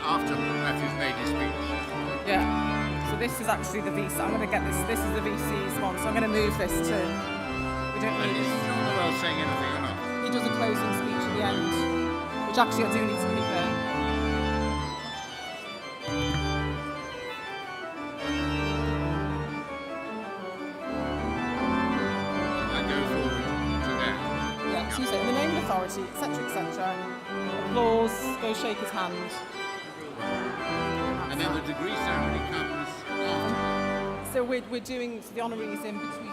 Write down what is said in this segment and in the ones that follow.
after Matthew's made his speech. Yeah. So this is actually the VC. I'm going to get this. This is the VC's one. So I'm going to move this to. We don't And need. is John Noel saying anything or not? He does a closing speech at the end, which actually I do need to keep in. I go forward to there. Yeah. So you say in the name of authority, etc., etc. Applause. Go shake his hand. And then the degree ceremony comes after. So we're doing the honorees in between.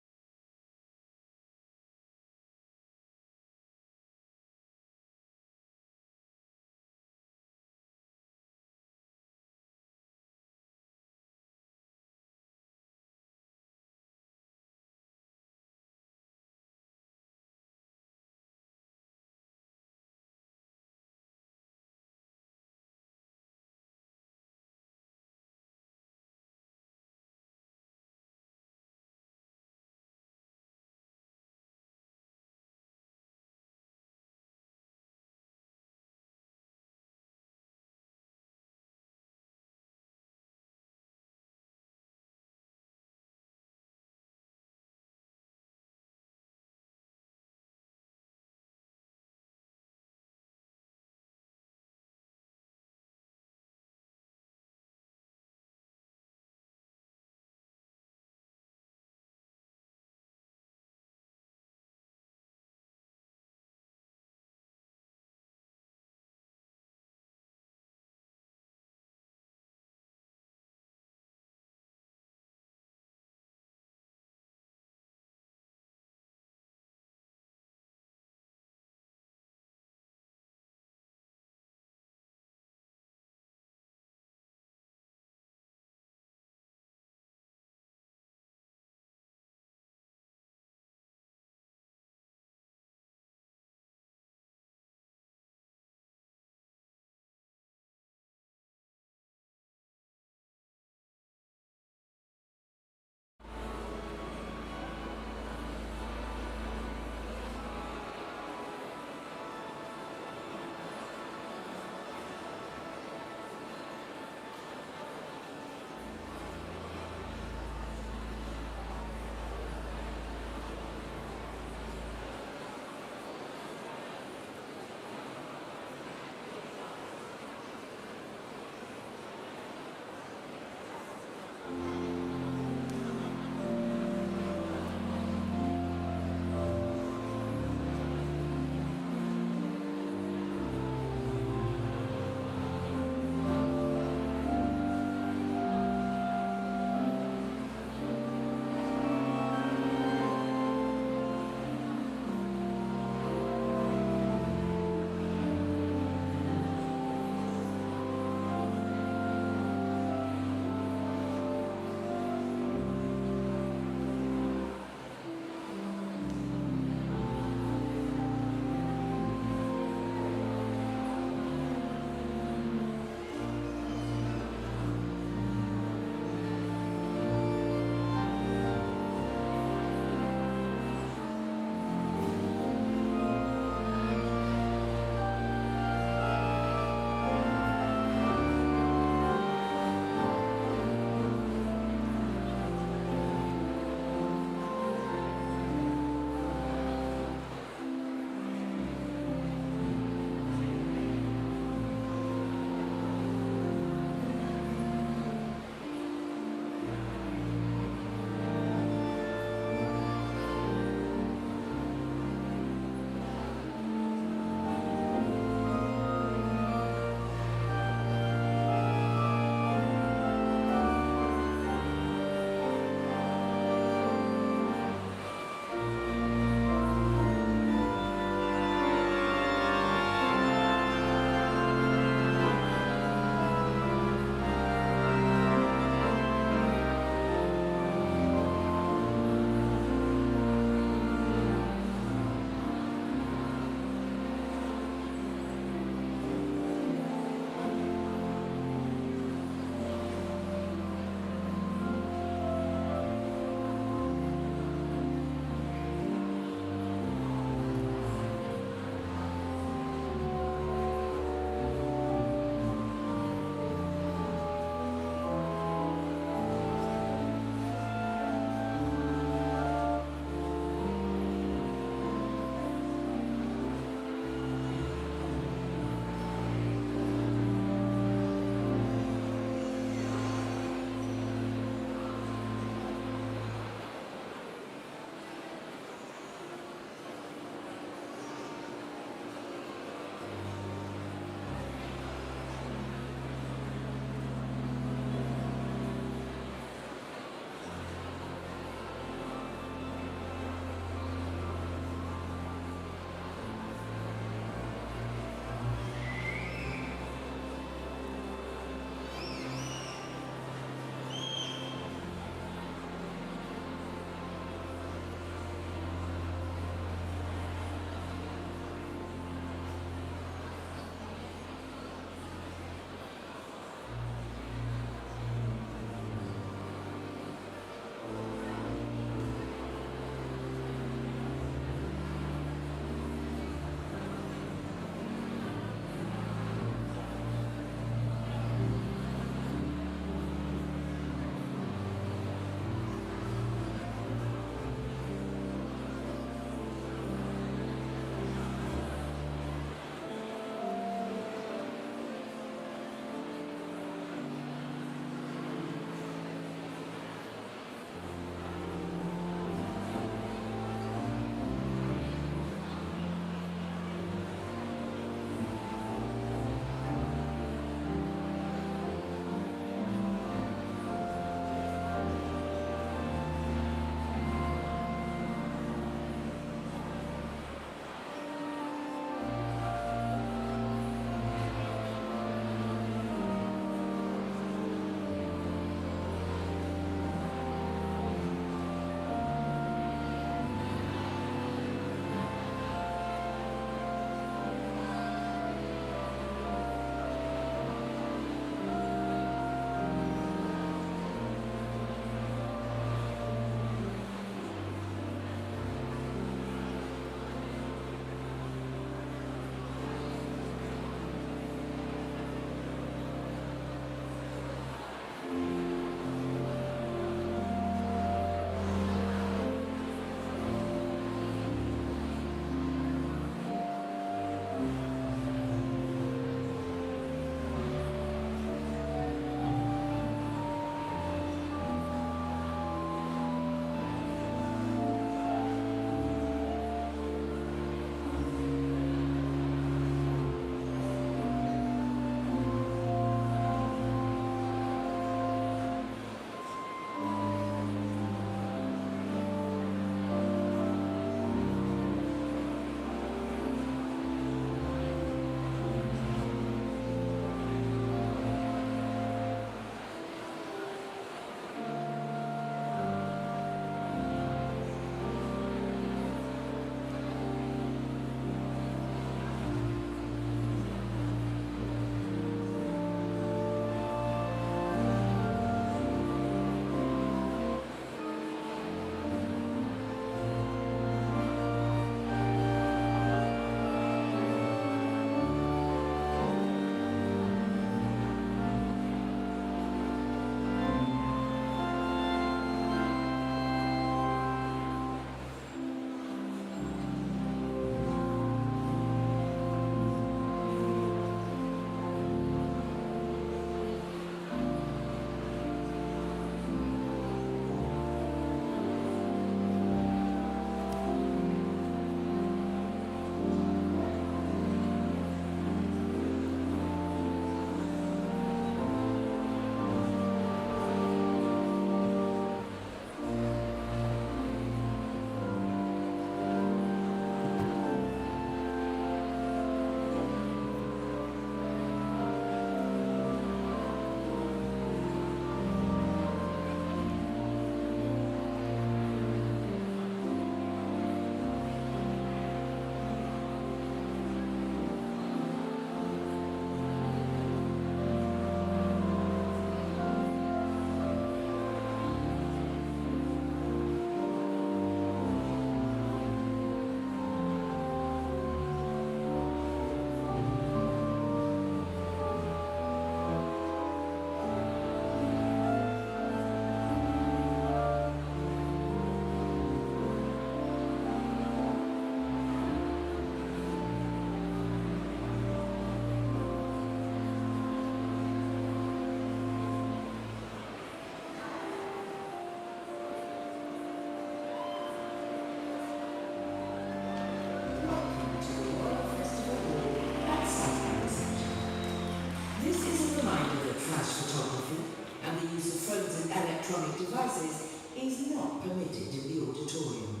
electronic devices is not permitted in the auditorium.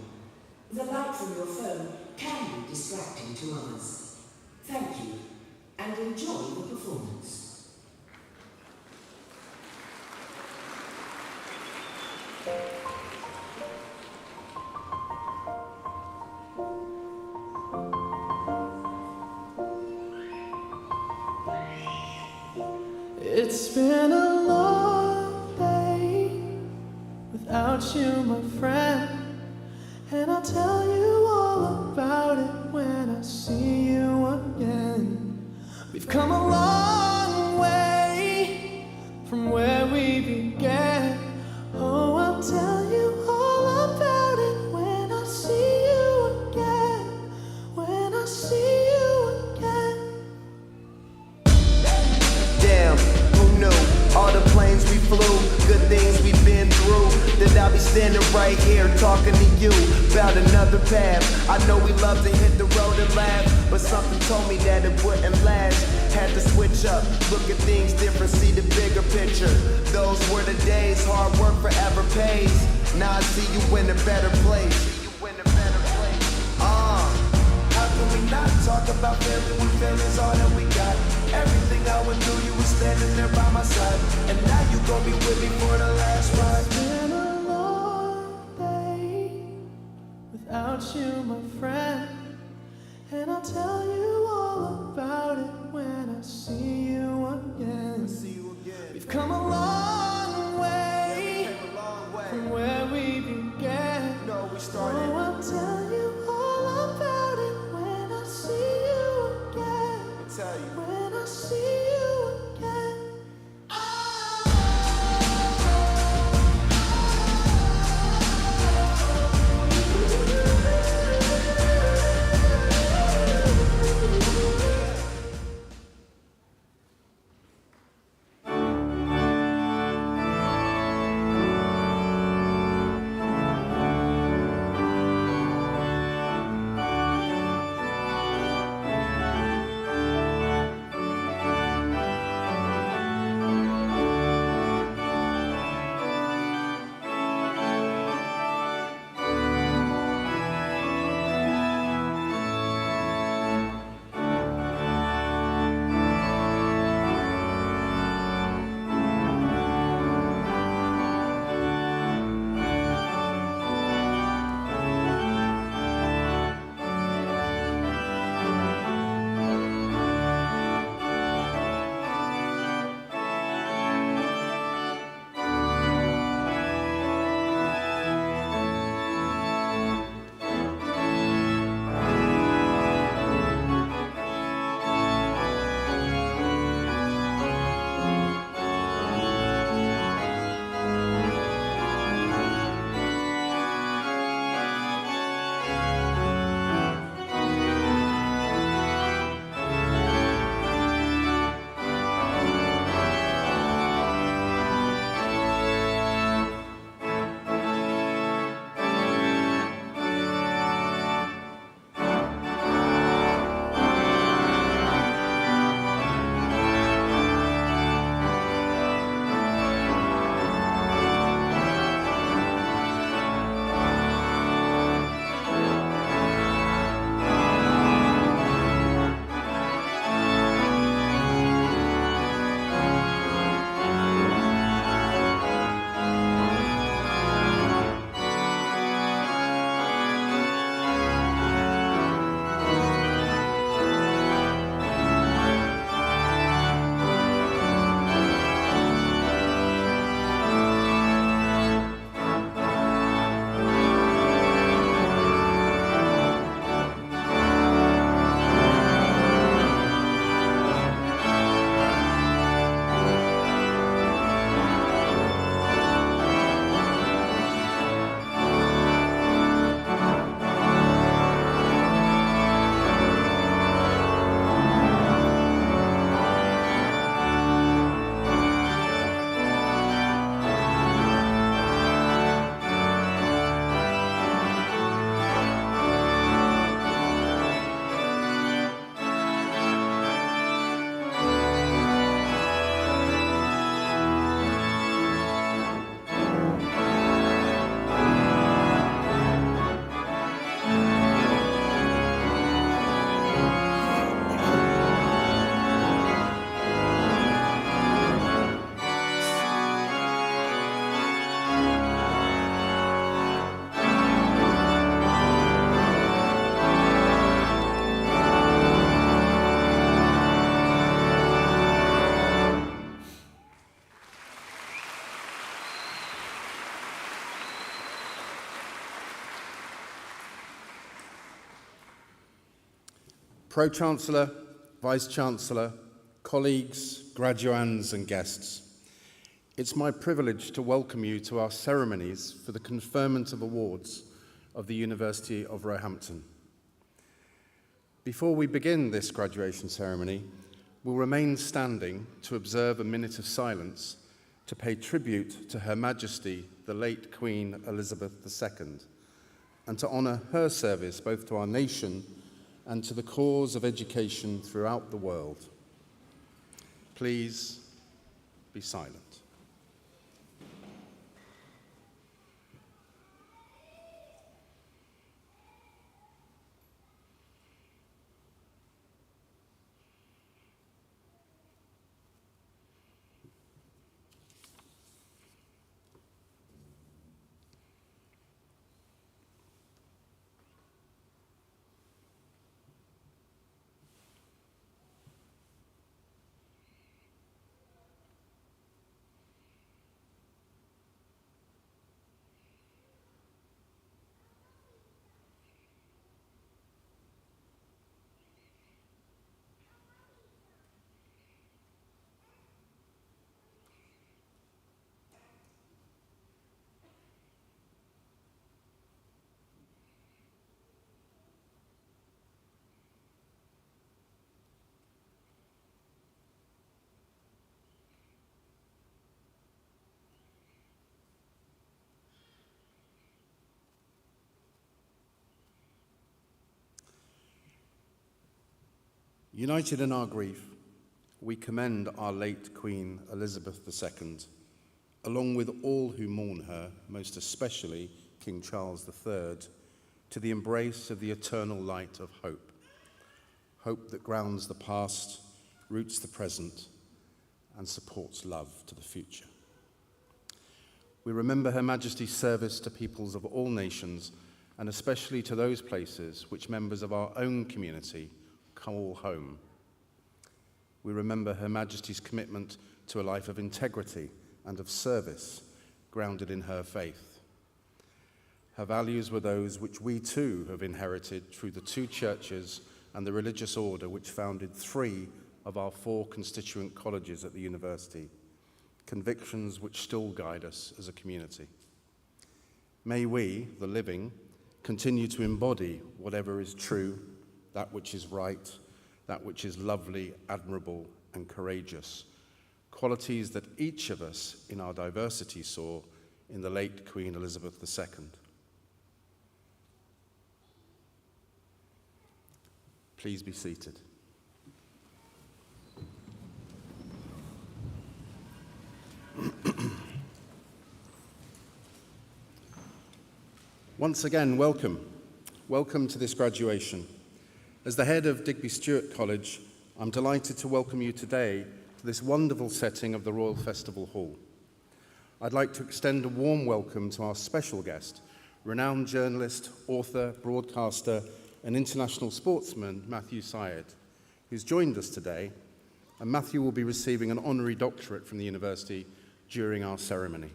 The light from your phone can be distracting to others. Thank you, and enjoy the performance. It's been a long day without you, my friend, and I'll tell you all about it when I see you again. We've come a long way from where we began. Oh, I'll tell you all about it when I see you again. When I see you again. Damn, who knew? All the planes we flew, good things we've been through. That I'll be standing right here talking to you about another path. I know we love to hit the road and laugh, but something told me that it wouldn't last. Had to switch up, look at things different, see the bigger picture. Those were the days, hard work forever pays. Now I see you in a better place. How can we not talk about family when family's all that we got? Everything I went through, you were standing there by my side, and now you gon' be with me for the last ride. It's been a long day without you, my friend, and I'll tell you all about it when I see you again. We've come a long way from where we began. Oh, I'll tell you all about it when I see you again. When I see you again. Pro-Chancellor, Vice-Chancellor, colleagues, graduands and guests, it's my privilege to welcome you to our ceremonies for the conferment of awards of the University of Roehampton. Before we begin this graduation ceremony, we'll remain standing to observe a minute of silence to pay tribute to Her Majesty, the late Queen Elizabeth II, and to honour her service both to our nation and to the cause of education throughout the world. Please be silent. United in our grief, we commend our late Queen Elizabeth II, along with all who mourn her, most especially King Charles III, to the embrace of the eternal light of hope. Hope that grounds the past, roots the present, and supports love to the future. We remember Her Majesty's service to peoples of all nations, and especially to those places which members of our own community call home. We remember Her Majesty's commitment to a life of integrity and of service, grounded in her faith. Her values were those which we too have inherited through the two churches and the religious order which founded 3 of our 4 constituent colleges at the university, convictions which still guide us as a community. May we, the living, continue to embody whatever is true, that which is right, that which is lovely, admirable, and courageous, qualities that each of us in our diversity saw in the late Queen Elizabeth II. Please be seated. Once again, welcome. Welcome to this graduation. As the head of Digby Stuart College, I'm delighted to welcome you today to this wonderful setting of the Royal Festival Hall. I'd like to extend a warm welcome to our special guest, renowned journalist, author, broadcaster, and international sportsman, Matthew Syed, who's joined us today, and Matthew will be receiving an honorary doctorate from the university during our ceremony.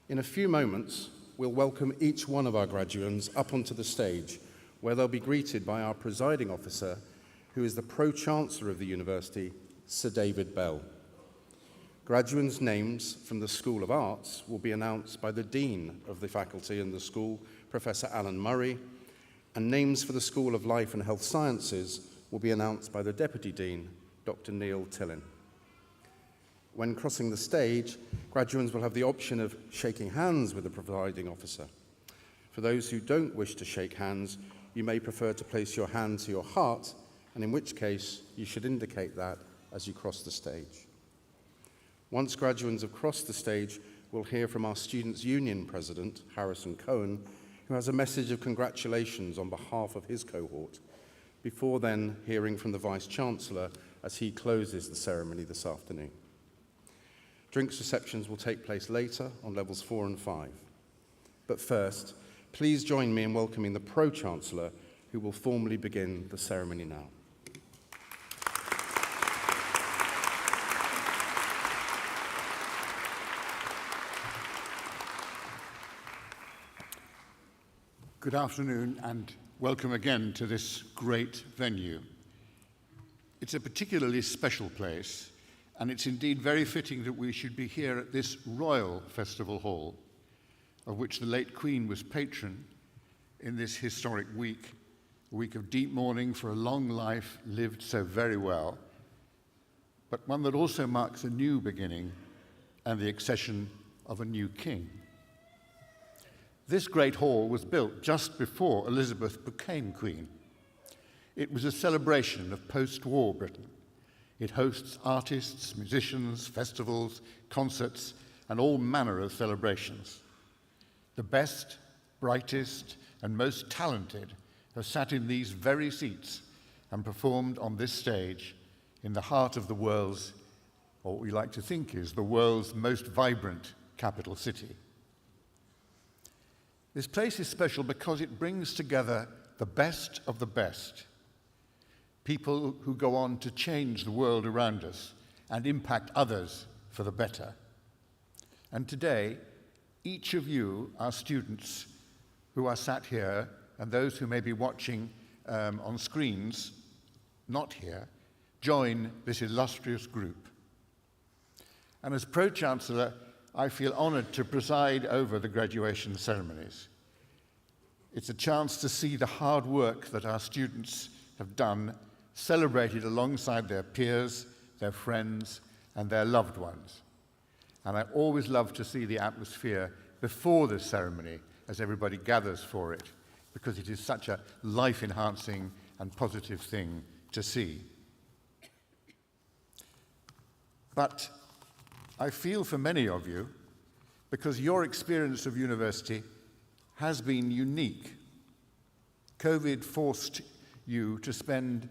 In a few moments, we'll welcome each one of our graduands up onto the stage, where they'll be greeted by our presiding officer, who is the Pro-Chancellor of the University, Sir David Bell. Graduands' names from the School of Arts will be announced by the Dean of the faculty and the school, Professor Alan Murray, and names for the School of Life and Health Sciences will be announced by the Deputy Dean, Dr. Neil Tillin. When crossing the stage, graduands will have the option of shaking hands with the presiding officer. For those who don't wish to shake hands, you may prefer to place your hand to your heart, and in which case you should indicate that as you cross the stage. Once graduands have crossed the stage, we'll hear from our Students' Union President, Harrison Cohen, who has a message of congratulations on behalf of his cohort, before then hearing from the Vice-Chancellor as he closes the ceremony this afternoon. Drinks receptions will take place later on levels 4 and 5. But first, please join me in welcoming the Pro-Chancellor, who will formally begin the ceremony now. Good afternoon and welcome again to this great venue. It's a particularly special place, and it's indeed very fitting that we should be here at this Royal Festival Hall, of which the late Queen was patron in this historic week, a week of deep mourning for a long life lived so very well, but one that also marks a new beginning and the accession of a new king. This great hall was built just before Elizabeth became Queen. It was a celebration of post-war Britain. It hosts artists, musicians, festivals, concerts, and all manner of celebrations. The best, brightest, and most talented have sat in these very seats and performed on this stage in the heart of the world's, or what we like to think is, the world's most vibrant capital city. This place is special because it brings together the best of the best, people who go on to change the world around us and impact others for the better. And today, each of you, our students who are sat here, and those who may be watching on screens, not here, join this illustrious group. And as Pro-Chancellor, I feel honoured to preside over the graduation ceremonies. It's a chance to see the hard work that our students have done, celebrated alongside their peers, their friends, and their loved ones. And I always love to see the atmosphere before the ceremony as everybody gathers for it, because it is such a life-enhancing and positive thing to see. But I feel for many of you, because your experience of university has been unique. COVID forced you to spend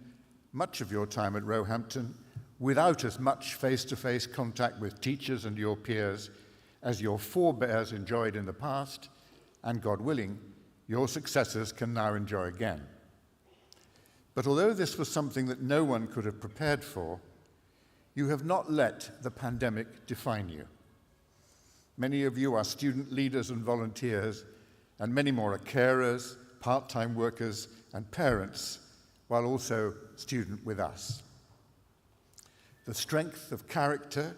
much of your time at Roehampton without as much face-to-face contact with teachers and your peers as your forebears enjoyed in the past, and God willing, your successors can now enjoy again. But although this was something that no one could have prepared for, you have not let the pandemic define you. Many of you are student leaders and volunteers, and many more are carers, part-time workers, and parents, while also student with us. The strength of character,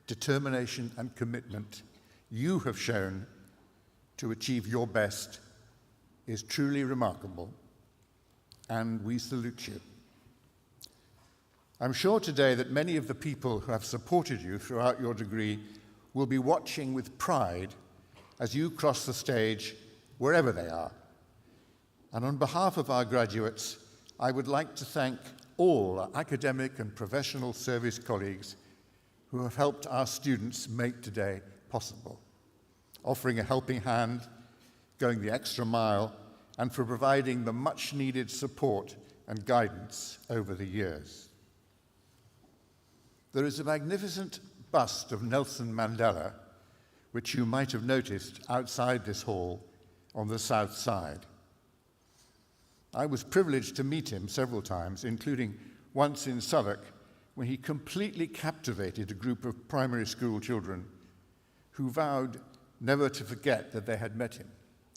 determination, and commitment you have shown to achieve your best is truly remarkable, and we salute you. I'm sure today that many of the people who have supported you throughout your degree will be watching with pride as you cross the stage wherever they are. And on behalf of our graduates, I would like to thank all our academic and professional service colleagues who have helped our students make today possible, offering a helping hand, going the extra mile, and for providing the much-needed support and guidance over the years. There is a magnificent bust of Nelson Mandela, which you might have noticed outside this hall on the south side. I was privileged to meet him several times, including once in Southwark, when he completely captivated a group of primary school children who vowed never to forget that they had met him.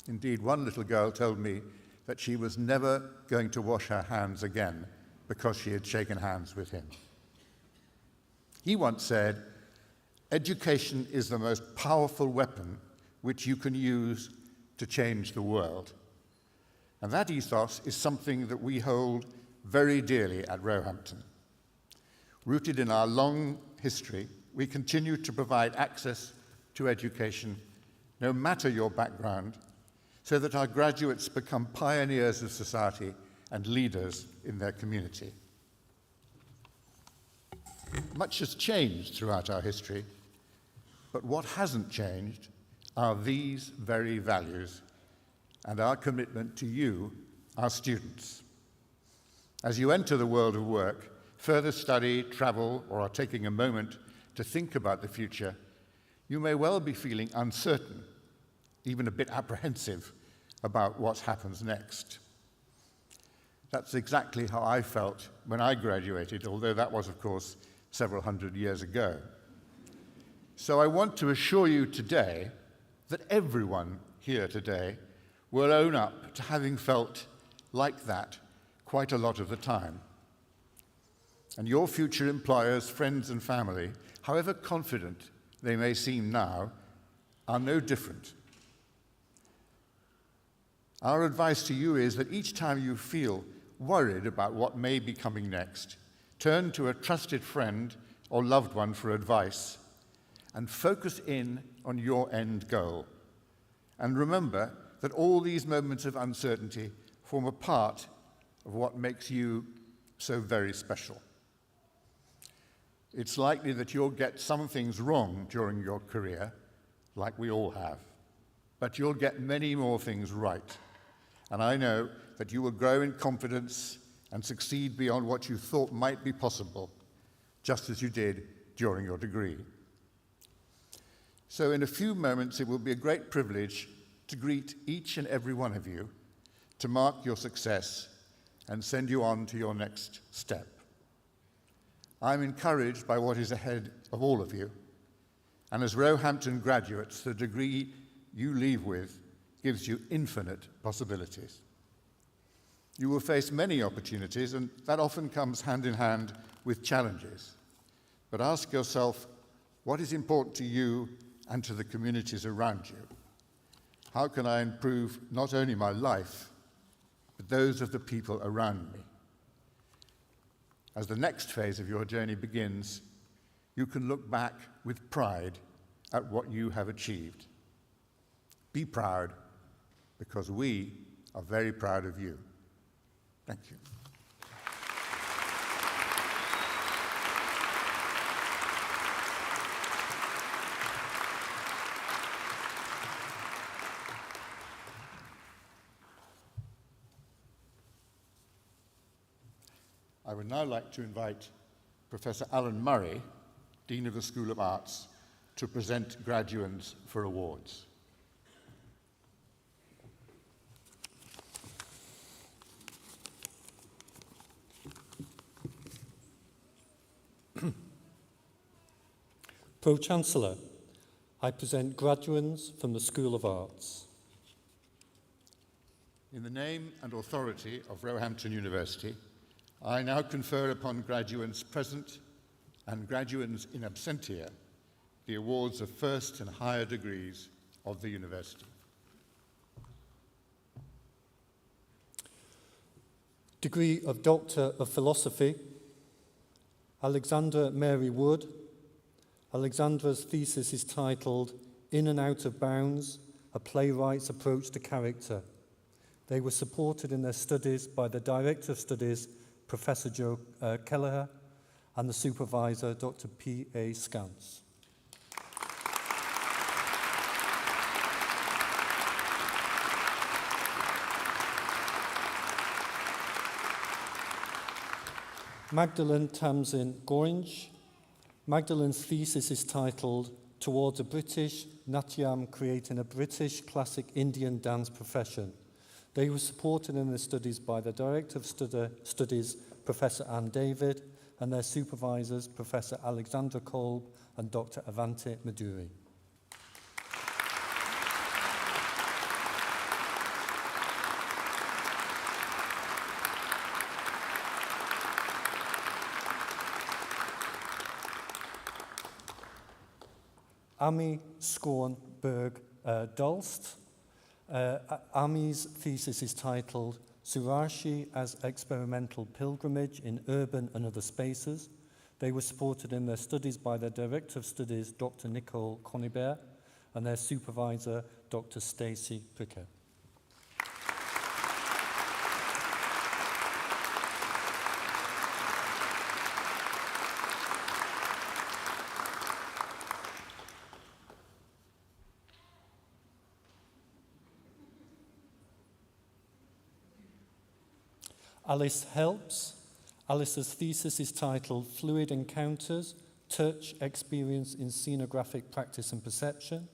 Indeed, one little girl told me that she was never going to wash her hands again because she had shaken hands with him. He once said, "Education is the most powerful weapon which you can use to change the world." And that ethos is something that we hold very dearly at Roehampton. Rooted in our long history, we continue to provide access to education, no matter your background, so that our graduates become pioneers of society and leaders in their community. Much has changed throughout our history, but what hasn't changed are these very values and our commitment to you, our students. As you enter the world of work, further study, travel, or are taking a moment to think about the future, you may well be feeling uncertain, even a bit apprehensive about what happens next. That's exactly how I felt when I graduated, although that was, of course, several hundred years ago. So I want to assure you today that everyone here today will own up to having felt like that quite a lot of the time. And your future employers, friends, and family, however confident they may seem now, are no different. Our advice to you is that each time you feel worried about what may be coming next, turn to a trusted friend or loved one for advice and focus in on your end goal. And remember that all these moments of uncertainty form a part of what makes you so very special. It's likely that you'll get some things wrong during your career, like we all have, but you'll get many more things right. And I know that you will grow in confidence and succeed beyond what you thought might be possible, just as you did during your degree. So in a few moments, it will be a great privilege to greet each and every one of you, to mark your success and send you on to your next step. I'm encouraged by what is ahead of all of you, and as Roehampton graduates, the degree you leave with gives you infinite possibilities. You will face many opportunities, and that often comes hand in hand with challenges. But ask yourself, what is important to you and to the communities around you? How can I improve not only my life, but those of the people around me? As the next phase of your journey begins, you can look back with pride at what you have achieved. Be proud, because we are very proud of you. Thank you. I would now like to invite Professor Alan Murray, Dean of the School of Arts, to present graduates for awards. Pro-Chancellor, I present graduates from the School of Arts. In the name and authority of Roehampton University, I now confer upon graduates present and graduates in absentia the awards of first and higher degrees of the university. Degree of Doctor of Philosophy, Alexandra Mary Wood. Alexandra's thesis is titled In and Out of Bounds, A Playwright's Approach to Character. They were supported in their studies by the Director of Studies, Professor Joe Kelleher, and the Supervisor, Dr. P.A. Scance. Magdalene Tamsin Goinge. Magdalene's thesis is titled Towards a British Natyam Creating a British Classic Indian Dance Profession. They were supported in their studies by the Director of Studies, Professor Anne David, and their supervisors, Professor Alexandra Kolb and Dr. Avante Maduri. Ami Skornberg Dolst. Ami's thesis is titled Surashi as Experimental Pilgrimage in Urban and Other Spaces. They were supported in their studies by their Director of Studies, Dr. Nicole Conibert, and their supervisor, Dr. Stacey Pricker. Alice Helps. Alice's thesis is titled Fluid Encounters, Touch, Experience in Scenographic Practice and Perception.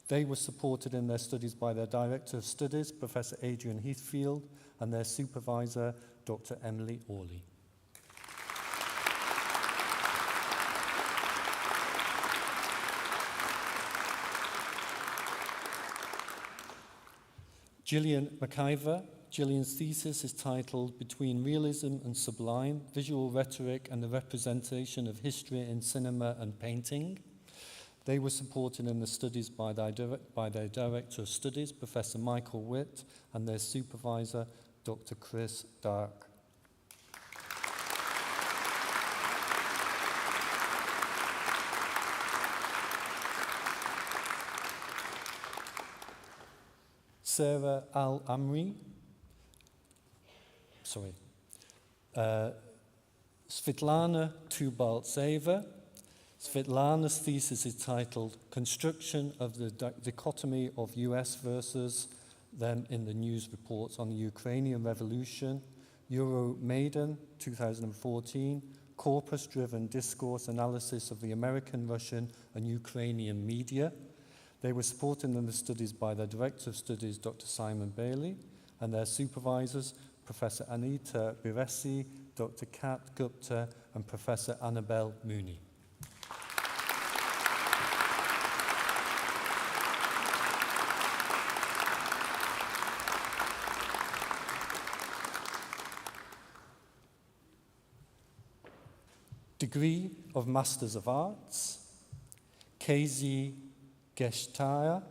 They were supported in their studies by their Director of Studies, Professor Adrian Heathfield, and their supervisor, Dr. Emily Orley. Gillian McIver. Gillian's thesis is titled Between Realism and Sublime, Visual Rhetoric and the Representation of History in Cinema and Painting. They were supported in the studies by their Director of Studies, Professor Michael Witt, and their supervisor, Dr. Chris Dark. Sarah Al-Amri, Svetlana Tubaltseva. Svetlana's thesis is titled Construction of the Dichotomy of US versus Them in the News Reports on the Ukrainian Revolution, Euromaidan 2014, Corpus-Driven Discourse Analysis of the American, Russian and Ukrainian Media. They were supported in the studies by their Director of Studies, Dr. Simon Bailey, and their supervisors, Professor Anita Biresi, Dr. Kat Gupta, and Professor Annabelle Mooney. Degree of Masters of Arts, KZ Geshtaya.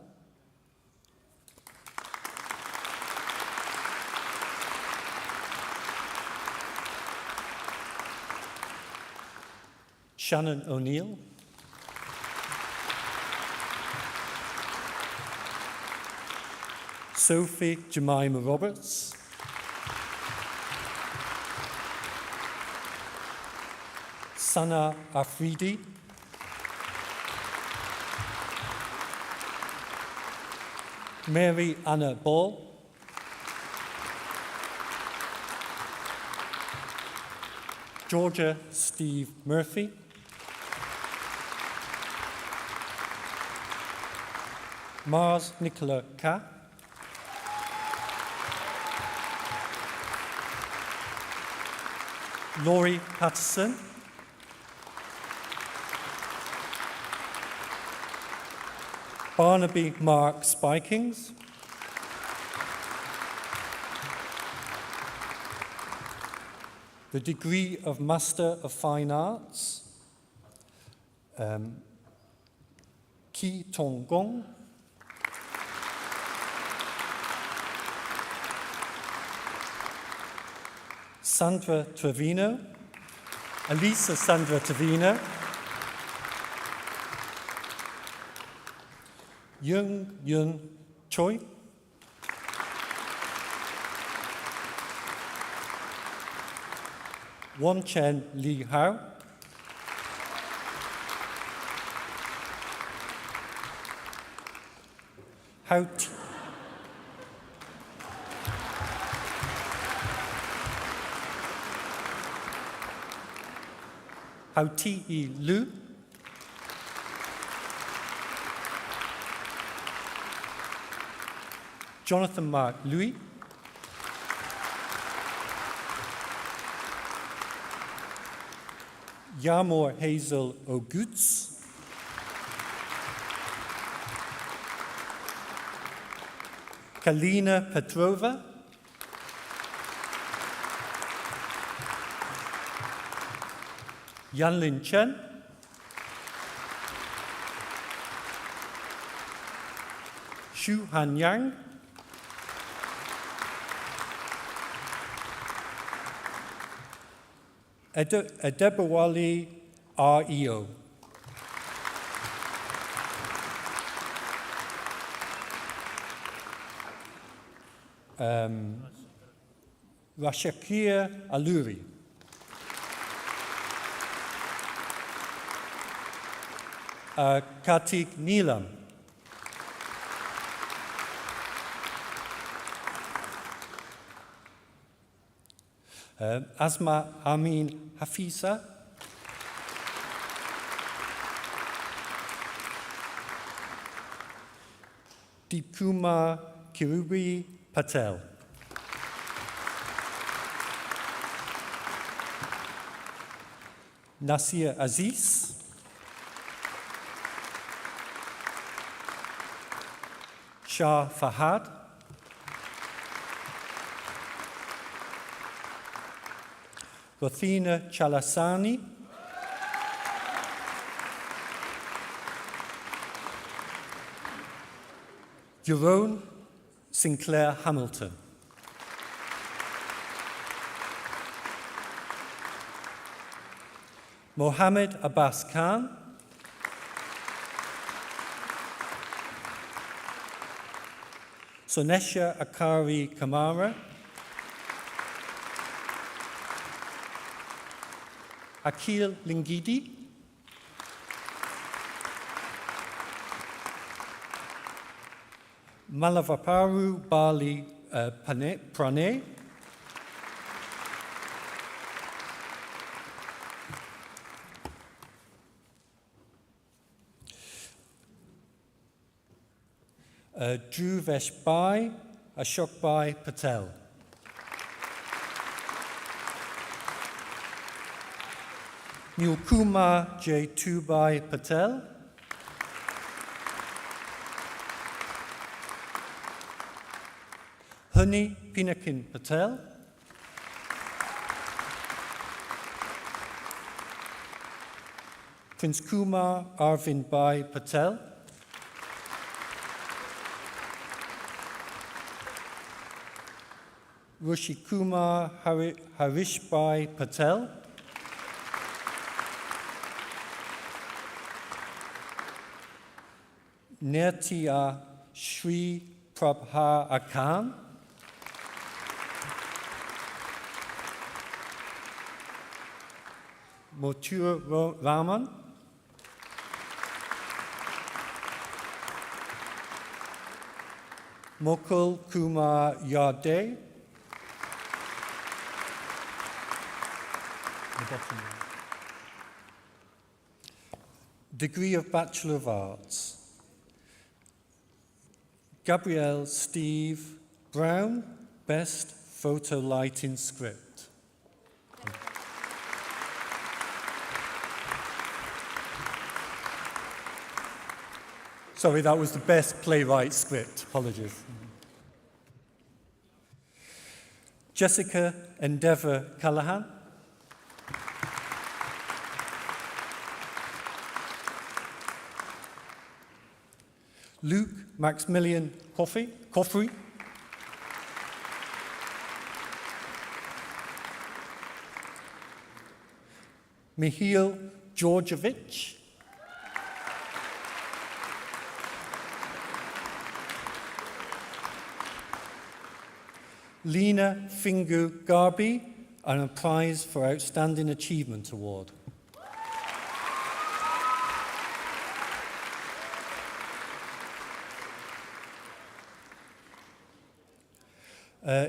Shannon O'Neill. Sophie Jemima Roberts. Sana Afridi. Mary Anna Ball. Georgia Steve Murphy. Mars Nicola Ka. Laurie Patterson. Barnaby Mark Spikings. The degree of Master of Fine Arts, Ki Tong Gong. Sandra Trevino, Elisa Sandra Trevino. Young Yun Choi. Won Chen Li Hao. Hao Ti Lu. Jonathan Mark Louis. Yamor Hazel O'Goots. Kalina Petrova. Yanlin Chen. Xu Han Yang. Adebowale REO. Rashakir Aluri. Kartik Neelam. Asma Amin Hafiza. Deepkumar Kirubi Patel. Nasir Aziz. Shah Fahad. Rothina Chalasani, Jerome Sinclair Hamilton, Mohammed Abbas Khan, Sonesha Akari Kamara, Akil Lingidi, Malavaparu Bali Prane, Dhruvesh Bhai, Ashok Bhai Patel. Nilkumar J. Tubai Patel. Huni Pinakin Patel. Prince Kumar Arvind Bhai Patel. Rishi Kumar Harish Bhai Patel. Nirtia Shri Prabha Akan. Mothur Raman. Mokul Kumar Yade. Degree of Bachelor of Arts. Gabrielle Steve Brown, Best Photo Lighting Script. Sorry, that was the Best Playwright Script. Apologies. Jessica Endeavour Callahan. Luke Maximilian Coffrey. Mihail Georgievich. Lena Fingu Garbi, and a prize for Outstanding Achievement Award.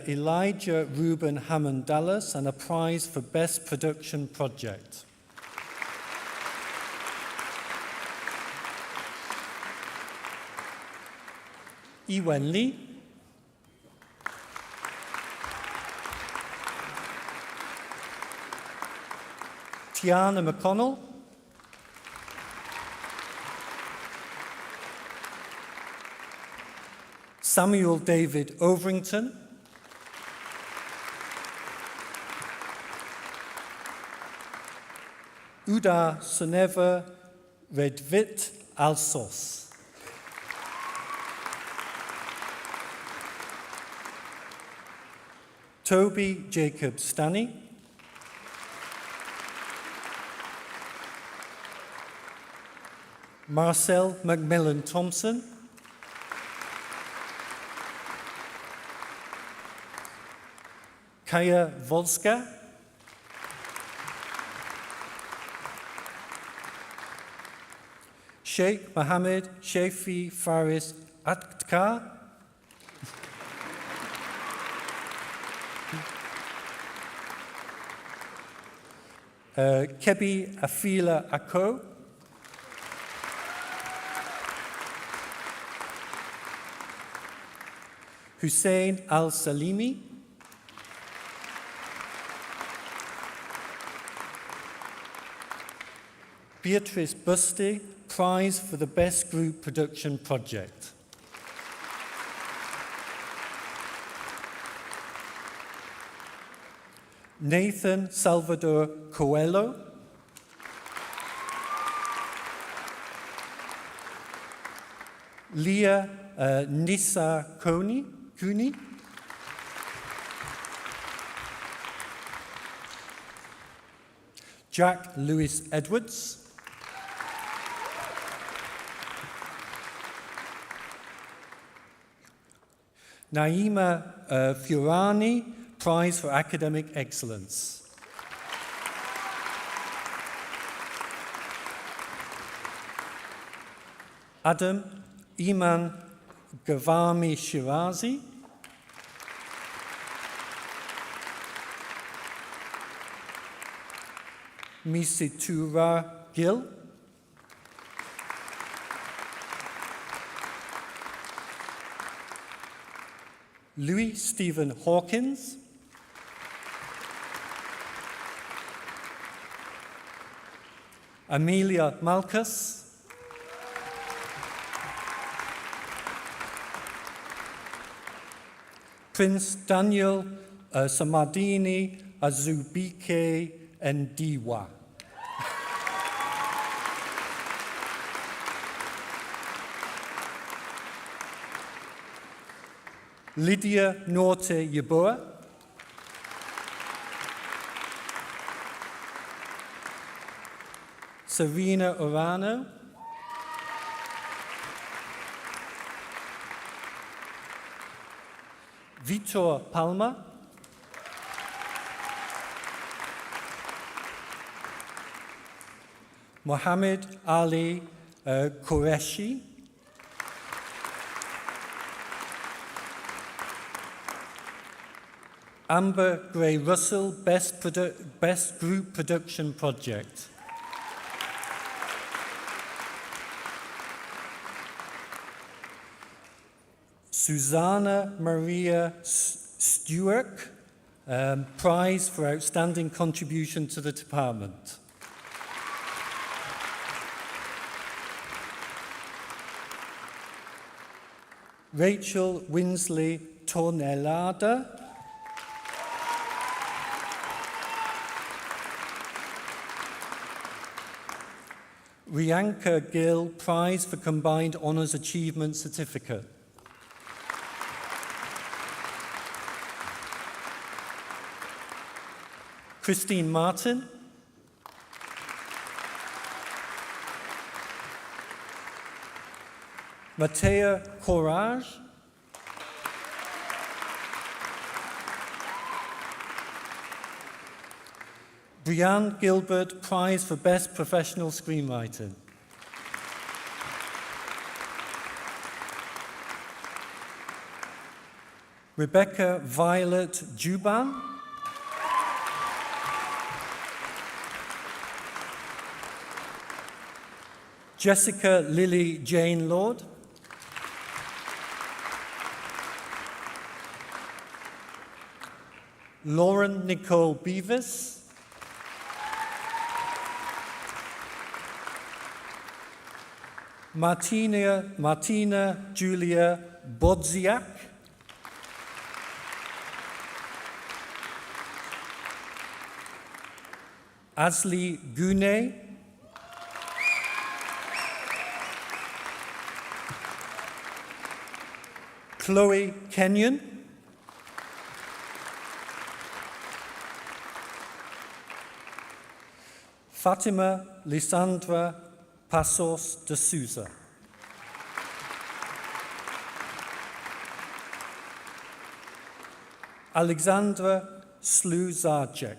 Elijah Reuben Hammond Dallas, and a prize for Best Production Project. Iwen Lee. Tiana McConnell. Samuel David Overington. Uda Suneva Redvit Alsos. Toby Jacob Stanny. Marcel Macmillan Thompson. Kaya Volska. Sheikh Mohammed Shafi Faris Atkar. Kebi Afila Ako. Hussein Al-Salimi. Beatrice Buste, prize for the Best Group Production Project. Nathan Salvador Coelho, Leah Nissa Cooney, Jack Lewis Edwards, Naima Fiorani, Prize for Academic Excellence. Adam Iman Gavami Shirazi, Misitura Gill, Louis Stephen Hawkins, Amelia Malkus, Prince Daniel Samadini Azubike Ndiwa. Lydia Norte Yeboah, Serena Orano, Vitor Palma, Mohammed Ali Qureshi, Amber Gray Russell, Best Group Production Project. Susanna Maria Stewart, Prize for Outstanding Contribution to the Department. Rachel Winsley Tornellada, Rianka Gill, Prize for Combined Honours Achievement Certificate. Christine Martin, Matea Courage, Brianne Gilbert, Prize for Best Professional Screenwriting. Rebecca Violet Juban, Jessica Lily Jane Lord, Lauren Nicole Beavis, Martina Julia Bodziak, Asli Gune, Chloe Kenyon, Fatima Lisandra Passos de Souza, Alexandra Sluzarczyk,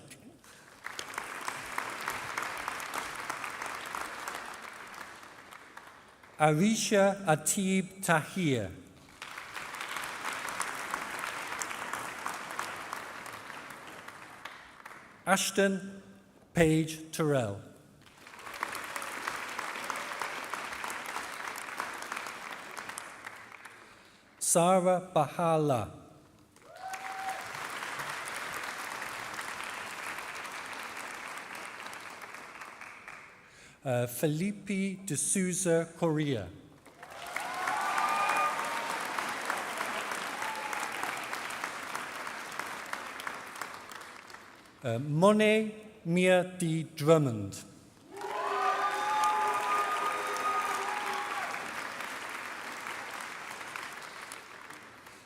Arisha Atib Tahir, Ashton Page Terrell, Sarah Bahala, Felipe de Souza Correa, Monet Mia D. Drummond.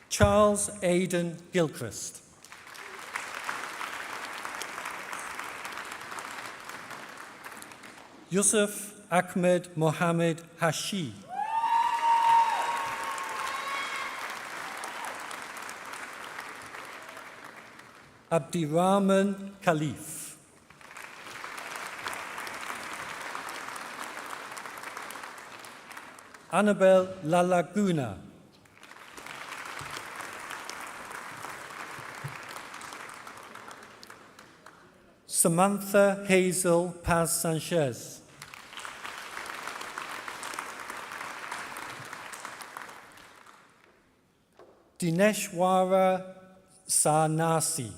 Charles Aidan Gilchrist. Yusuf Ahmed Mohammed Hashi. Abdirahman Khalif. Annabel Lalaguna. Samantha Hazel Paz Sanchez. Dineshwara Sarnasi.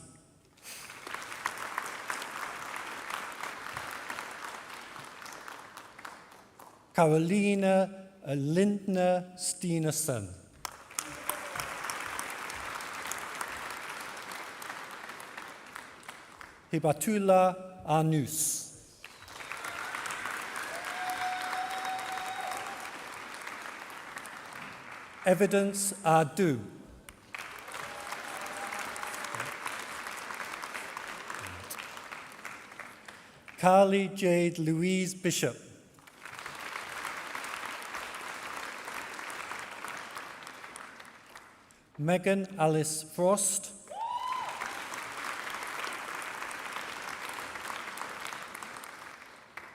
Carolina Lindner Stenerson. Hibatullah Arnous. Evidence are due. Carly Jade Louise Bishop. Megan Alice Frost.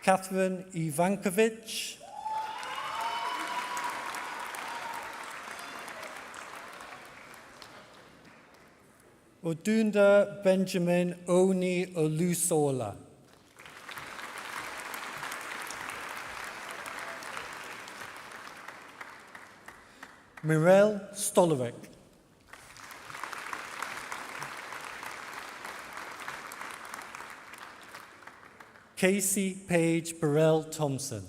Catherine Ivankovich. Odunda Benjamin Oni Olusola. Mirel Stolowik. Casey Page Burrell Thompson.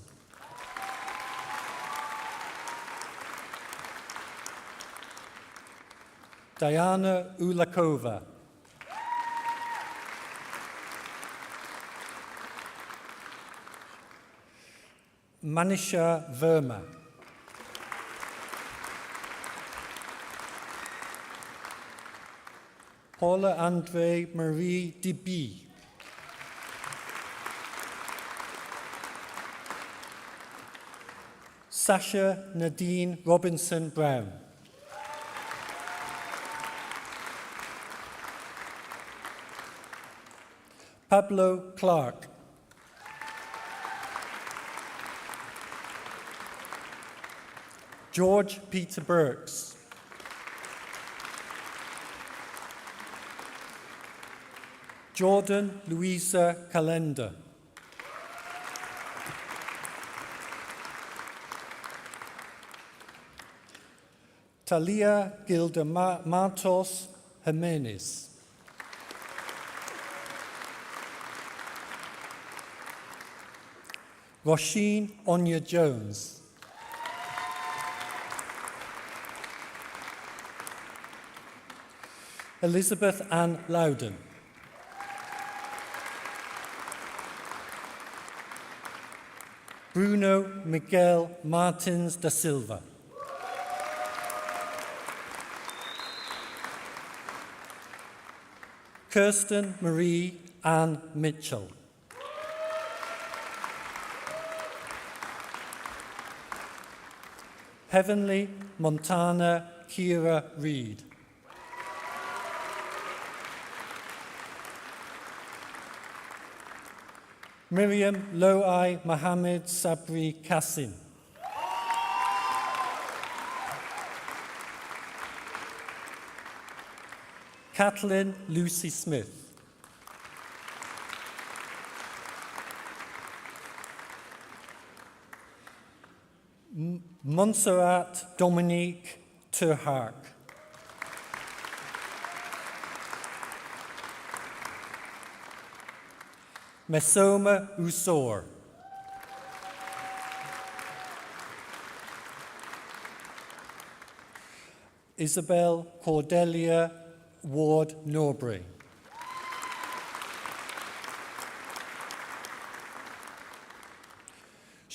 Diana Ulakova. Manisha Verma. Paula Andre Marie DB. Sasha Nadine Robinson Brown. Pablo Clark. George Peter Burks. Jordan Louisa Calenda. Talia Gilda Matos Jimenez. Roisin Onya Jones. Elizabeth Ann Loudon. Bruno Miguel Martins da Silva. Kirsten Marie Ann Mitchell. Heavenly Montana Kira Reed. Miriam Loai Mohammed Sabri Kassim. Kathleen Lucy Smith. Montserrat Dominique Terhark. Mesoma Usor. Isabel Cordelia Ward Norbury.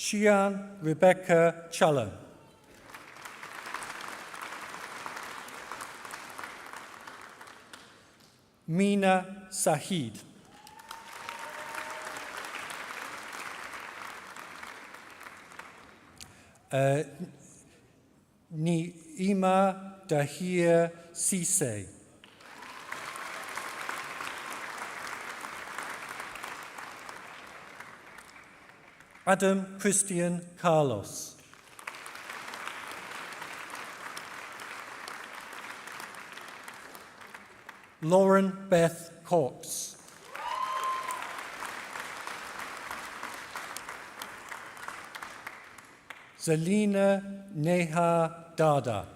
Shian Rebecca Challan. Meena Sahid. Ni'ima Dahir Sise. Adam Christian Carlos. Lauren Beth Cox. Zelina Neha Dada.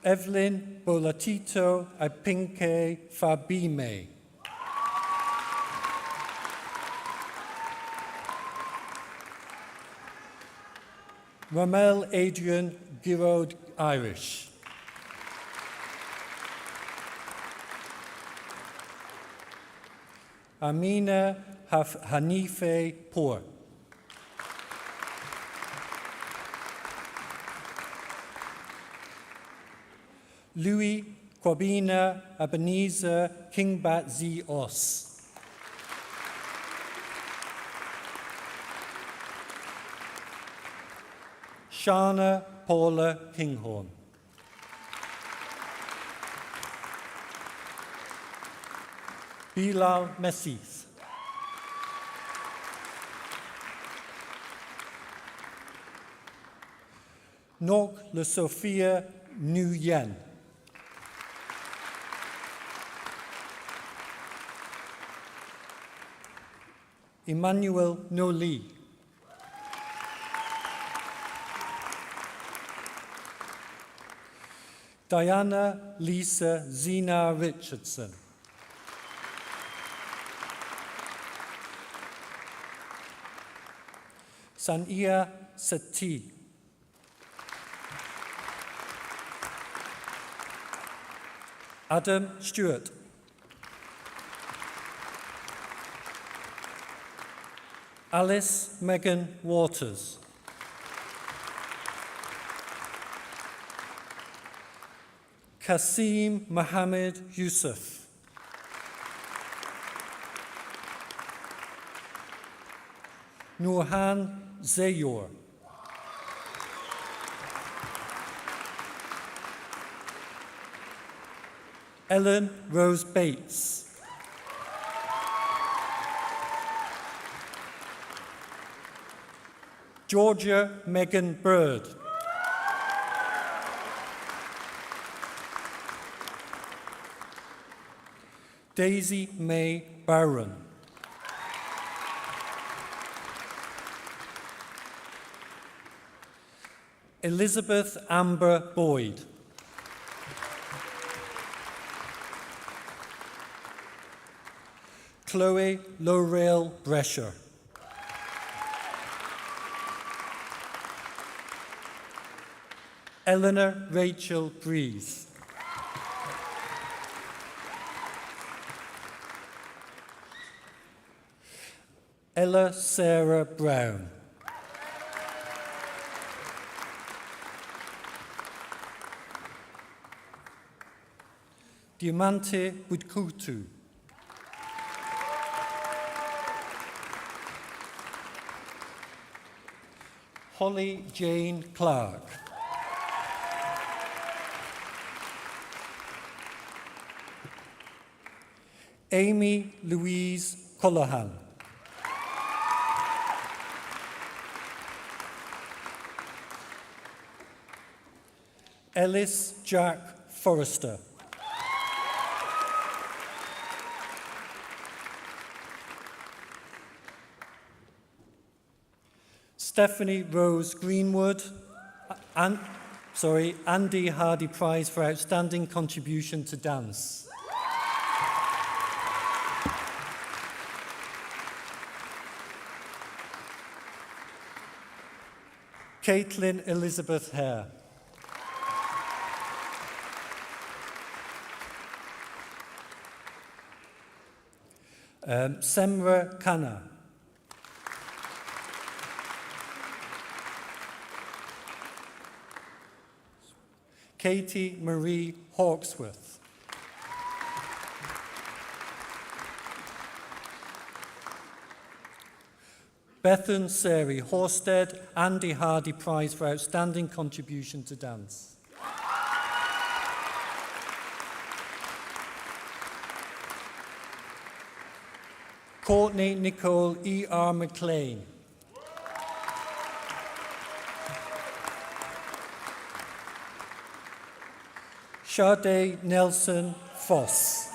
Evelyn Bolatito Apinke Fabime. Ramel Adrian Giraud Irish. Amina Hanife Poor. Louis Kwabina Ebenezer Kingbat Z Os. Shana Paula Kinghorn. Bilal Messis. Nok Le Sophia Nguyen. Emmanuel Noli. Diana Lisa Zina Richardson. Sania Sati. Adam Stewart. Alice Megan Waters. Kasim Mohammed Yusuf. Nurhan Zayor. Ellen Rose Bates. Georgia Megan Bird. Daisy May Barron. Elizabeth Amber Boyd. Chloe Lorel Brescher. Eleanor Rachel Breeze. Ella Sarah Brown. Diamante Budkutu. Holly Jane Clark. Amy Louise Colohan. Ellis Jack Forrester. Stephanie Rose Greenwood. Andy Hardy Prize for Outstanding Contribution to Dance. Caitlin Elizabeth Hare. Semra Khanna. Katie Marie Hawksworth. Bethan Sari Horsted, Andy Hardy Prize for Outstanding Contribution to Dance. Courtney Nicole E.R. McLean. Sade Nelson Foss.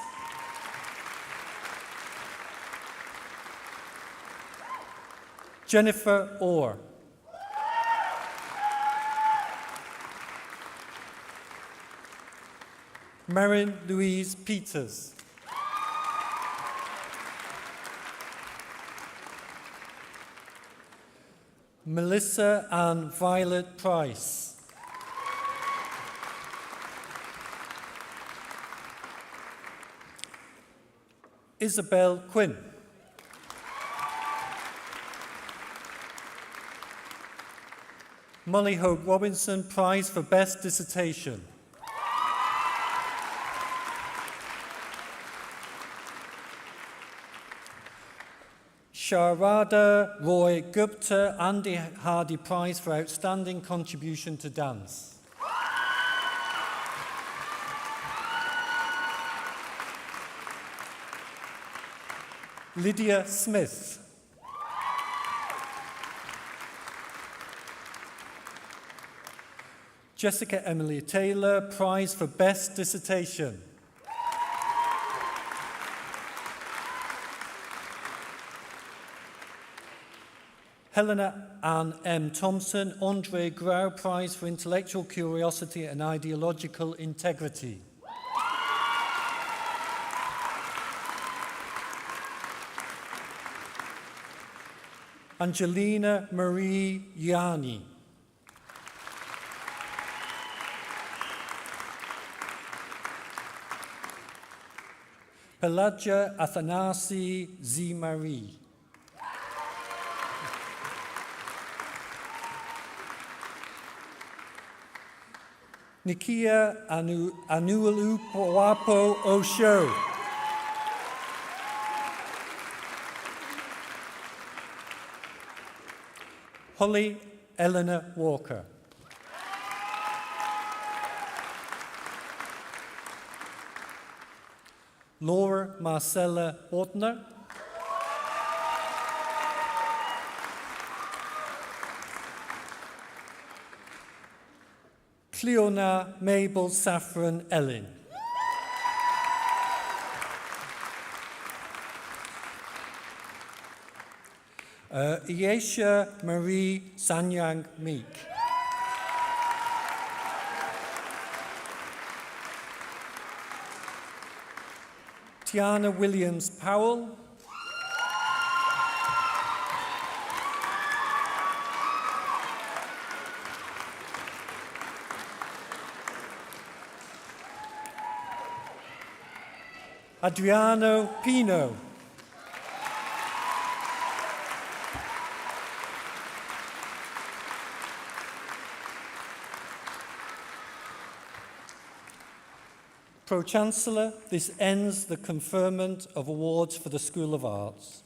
Jennifer Orr. Marin Louise Peters. Melissa Ann Violet Price. Isabel Quinn. Molly Hope Robinson Prize for Best Dissertation. Sharada Roy Gupta Andy Hardy Prize for Outstanding Contribution to Dance. Lydia Smith. Jessica Emily Taylor Prize for Best Dissertation. Helena Ann M. Thompson, Andre Grau Prize for Intellectual Curiosity and Ideological Integrity. Angelina Marie Yanni. Pelagia Athanasi Z. Nikia Anualupuapo Osho. Holly Eleanor Walker. Laura Marcella Ortner. Cleona Mabel Saffron Ellen. Iesha Marie Sanyang Meek. Tiana Williams Powell. Adriano Pino. Pro-Chancellor, this ends the conferment of awards for the School of Arts.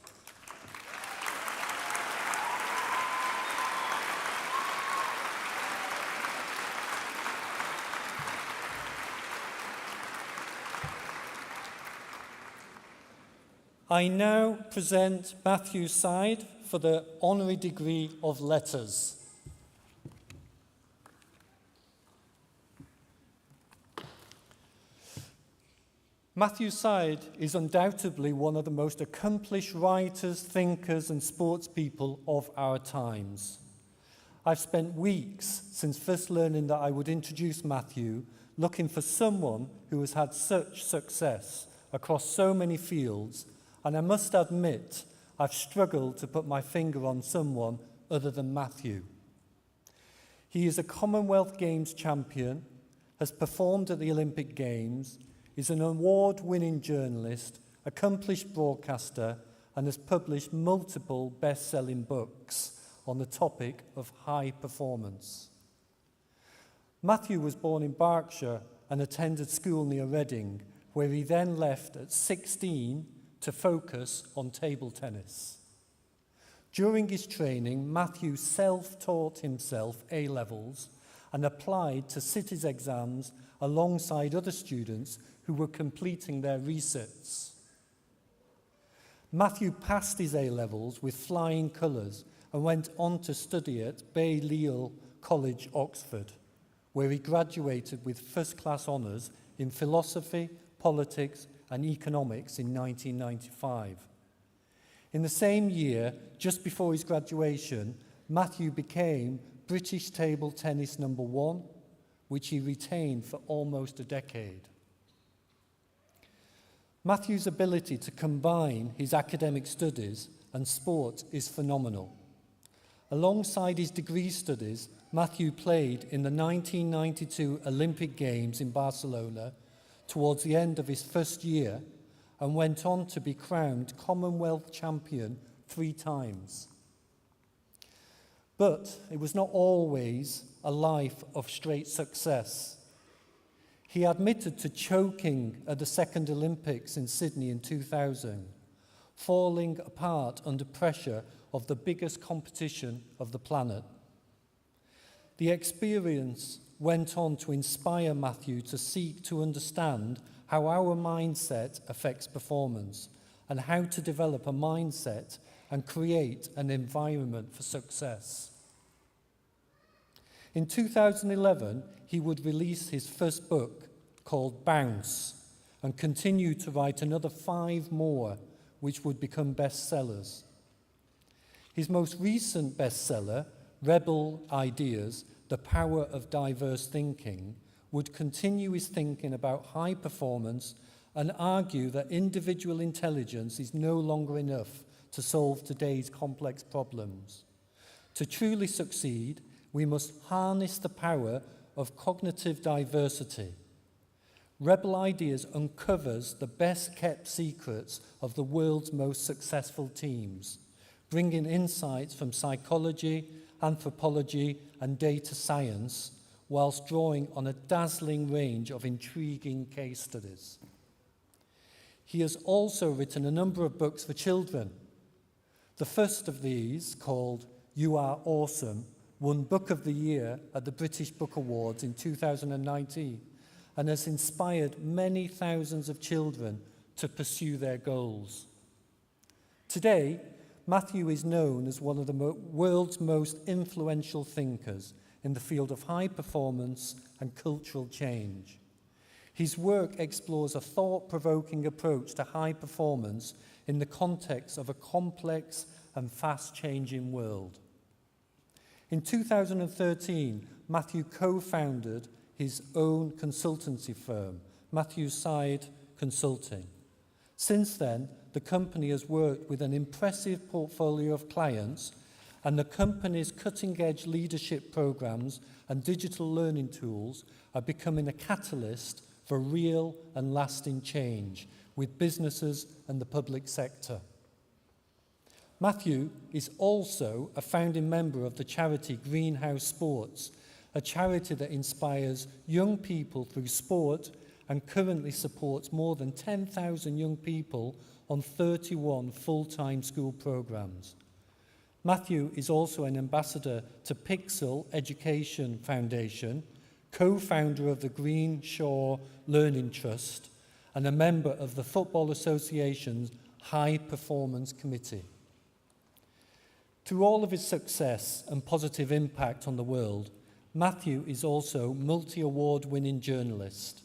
I now present Matthew Side for the Honorary Degree of Letters. Matthew Side is undoubtedly one of the most accomplished writers, thinkers, and sportspeople of our times. I've spent weeks since first learning that I would introduce Matthew, looking for someone who has had such success across so many fields, and I must admit, I've struggled to put my finger on someone other than Matthew. He is a Commonwealth Games champion, has performed at the Olympic Games, is an award-winning journalist, accomplished broadcaster, and has published multiple best-selling books on the topic of high performance. Matthew was born in Berkshire and attended school near Reading, where he then left at 16 to focus on table tennis. During his training, Matthew self-taught himself A-levels and applied to sit his exams alongside other students who were completing their resits. Matthew passed his A-levels with flying colours and went on to study at Balliol College, Oxford, where he graduated with first-class honours in philosophy, politics and economics in 1995. In the same year, just before his graduation, Matthew became British table tennis #1, which he retained for almost a decade. Matthew's ability to combine his academic studies and sport is phenomenal. Alongside his degree studies, Matthew played in the 1992 Olympic Games in Barcelona towards the end of his first year and went on to be crowned Commonwealth champion 3 times. But it was not always a life of straight success. He admitted to choking at the second Olympics in Sydney in 2000, falling apart under pressure of the biggest competition of the planet. The experience went on to inspire Matthew to seek to understand how our mindset affects performance and how to develop a mindset and create an environment for success. In 2011, he would release his first book called Bounce and continue to write another 5 more which would become bestsellers. His most recent bestseller, Rebel Ideas, The Power of Diverse Thinking, would continue his thinking about high performance and argue that individual intelligence is no longer enough to solve today's complex problems. To truly succeed, we must harness the power of cognitive diversity. Rebel Ideas uncovers the best-kept secrets of the world's most successful teams, bringing insights from psychology, anthropology, and data science, whilst drawing on a dazzling range of intriguing case studies. He has also written a number of books for children. The first of these, called You Are Awesome, won Book of the Year at the British Book Awards in 2019 and has inspired many thousands of children to pursue their goals. Today, Matthew is known as one of the world's most influential thinkers in the field of high performance and cultural change. His work explores a thought-provoking approach to high performance in the context of a complex and fast-changing world. In 2013, Matthew co-founded his own consultancy firm, Matthew Side Consulting. Since then, the company has worked with an impressive portfolio of clients, and the company's cutting-edge leadership programs and digital learning tools are becoming a catalyst for real and lasting change with businesses and the public sector. Matthew is also a founding member of the charity Greenhouse Sports, a charity that inspires young people through sport and currently supports more than 10,000 young people on 31 full-time school programs. Matthew is also an ambassador to Pixel Education Foundation, co-founder of the Green Shore Learning Trust, and a member of the Football Association's High Performance Committee. Through all of his success and positive impact on the world, Matthew is also multi-award winning journalist.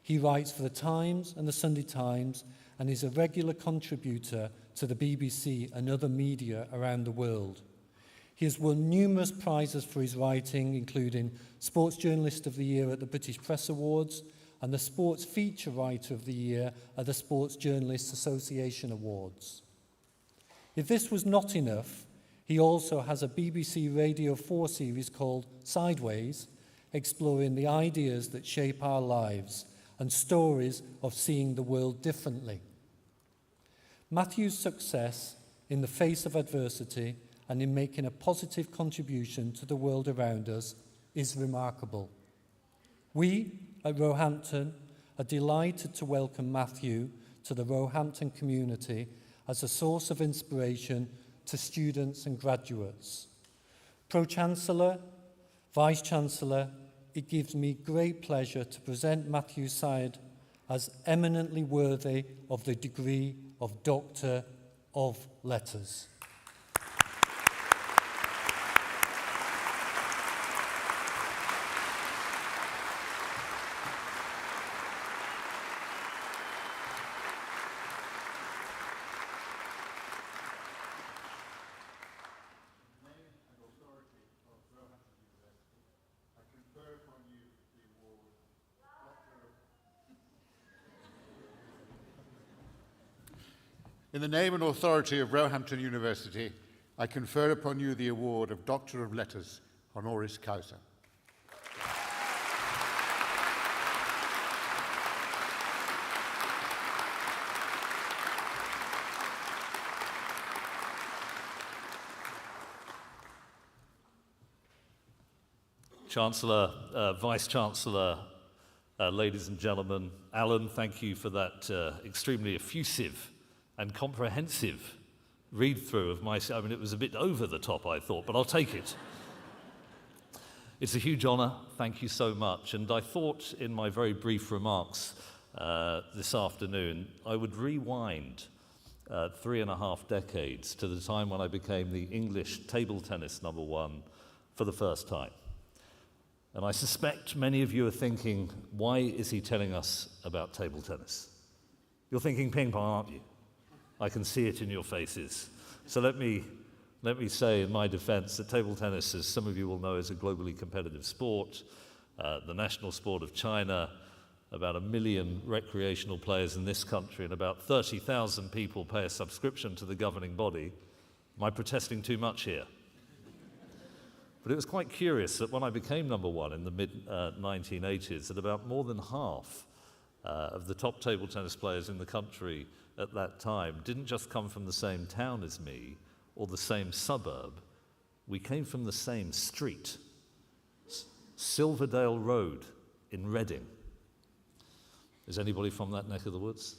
He writes for the Times and the Sunday Times and is a regular contributor to the BBC and other media around the world. He has won numerous prizes for his writing, including Sports Journalist of the Year at the British Press Awards and the Sports Feature Writer of the Year at the Sports Journalists Association Awards. If this was not enough, he also has a BBC Radio 4 series called Sideways, exploring the ideas that shape our lives and stories of seeing the world differently. Matthew's success in the face of adversity and in making a positive contribution to the world around us is remarkable. We at Roehampton are delighted to welcome Matthew to the Roehampton community as a source of inspiration to students and graduates. Pro-Chancellor, Vice-Chancellor, it gives me great pleasure to present Matthew Syed as eminently worthy of the degree of Doctor of Letters. In the name and authority of Roehampton University, I confer upon you the award of Doctor of Letters, Honoris Causa. Chancellor, Vice-Chancellor, ladies and gentlemen, Alan, thank you for that extremely effusive and comprehensive read-through of I mean, it was a bit over the top, I thought, but I'll take it. It's a huge honour, thank you so much. And I thought in my very brief remarks this afternoon, I would rewind 3.5 decades to the time when I became the English table tennis #1 for the first time. And I suspect many of you are thinking, why is he telling us about table tennis? You're thinking ping pong, aren't you? I can see it in your faces. So let me say in my defense that table tennis, as some of you will know, is a globally competitive sport, the national sport of China, about 1 million recreational players in this country, and about 30,000 people pay a subscription to the governing body. Am I protesting too much here? But it was quite curious that when I became #1 in the mid-1980s, that about more than half of the top table tennis players in the country at that time didn't just come from the same town as me or the same suburb. We came from the same street, Silverdale Road in Reading. Is anybody from that neck of the woods?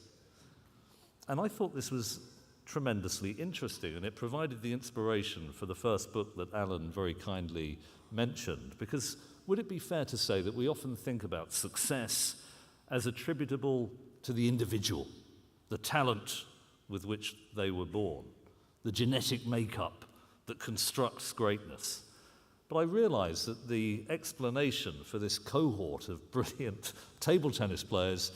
And I thought this was tremendously interesting, and it provided the inspiration for the first book that Alan very kindly mentioned, because would it be fair to say that we often think about success as attributable to the individual, the talent with which they were born, the genetic makeup that constructs greatness? But I realized that the explanation for this cohort of brilliant table tennis players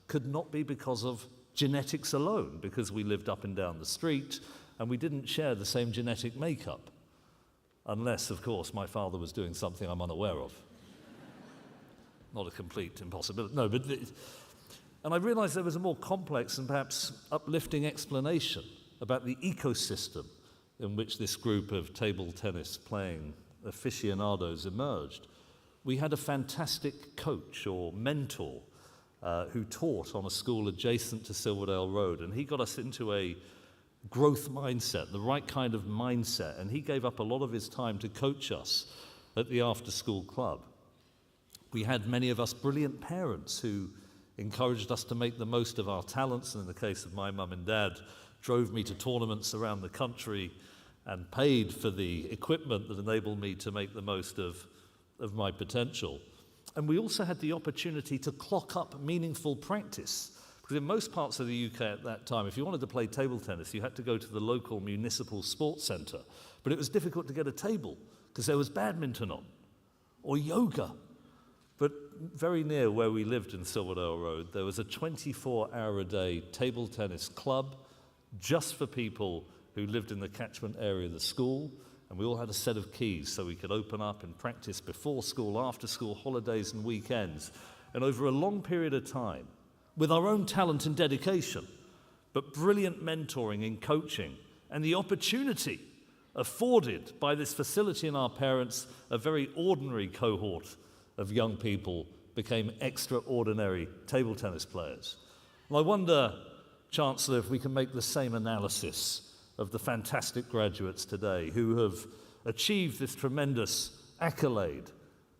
could not be because of genetics alone, because we lived up and down the street and we didn't share the same genetic makeup. Unless, of course, my father was doing something I'm unaware of. Not a complete impossibility. No, but and I realized there was a more complex and perhaps uplifting explanation about the ecosystem in which this group of table tennis playing aficionados emerged. We had a fantastic coach or mentor who taught on a school adjacent to Silverdale Road, and he got us into a growth mindset, the right kind of mindset, and he gave up a lot of his time to coach us at the after-school club. We had many of us brilliant parents who encouraged us to make the most of our talents, and in the case of my mum and dad, drove me to tournaments around the country and paid for the equipment that enabled me to make the most of my potential. And we also had the opportunity to clock up meaningful practice. Because in most parts of the UK at that time, if you wanted to play table tennis, you had to go to the local municipal sports centre. But it was difficult to get a table because there was badminton on or yoga. But very near where we lived in Silverdale Road, there was a 24-hour-a-day table tennis club just for people who lived in the catchment area of the school. And we all had a set of keys so we could open up and practice before school, after school, holidays and weekends. And over a long period of time, with our own talent and dedication, but brilliant mentoring and coaching, and the opportunity afforded by this facility and our parents, a very ordinary cohort of young people became extraordinary table tennis players. And I wonder Chancellor, if we can make the same analysis of the fantastic graduates today who have achieved this tremendous accolade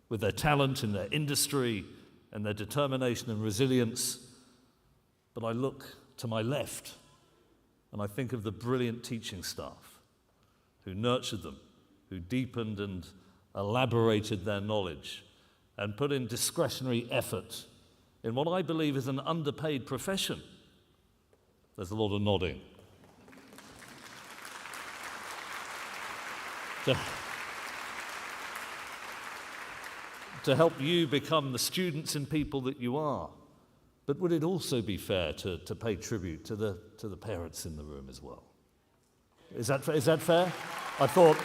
with their talent in their industry and their determination and resilience. But I look to my left and I think of the brilliant teaching staff who nurtured them, who deepened and elaborated their knowledge and put in discretionary effort in what I believe is an underpaid profession. There's a lot of nodding. To help you become the students and people that you are. But would it also be fair to pay tribute to the parents in the room as well? Is that fair? I thought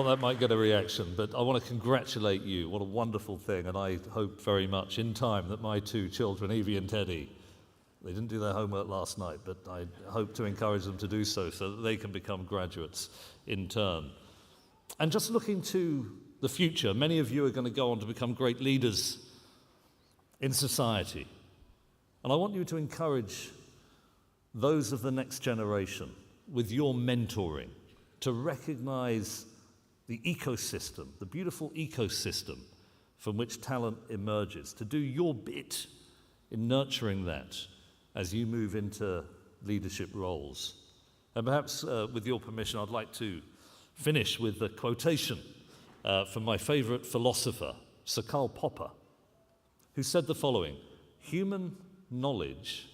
that might get a reaction, but I want to congratulate you. What a wonderful thing, and I hope very much in time that my two children, Evie and Teddy, they didn't do their homework last night, but I hope to encourage them to do so that they can become graduates in turn. And just looking to the future, many of you are going to go on to become great leaders in society. And I want you to encourage those of the next generation with your mentoring to recognize the ecosystem, the beautiful ecosystem from which talent emerges, to do your bit in nurturing that as you move into leadership roles. And perhaps, with your permission, I'd like to finish with a quotation from my favorite philosopher, Sir Karl Popper, who said the following: "Human knowledge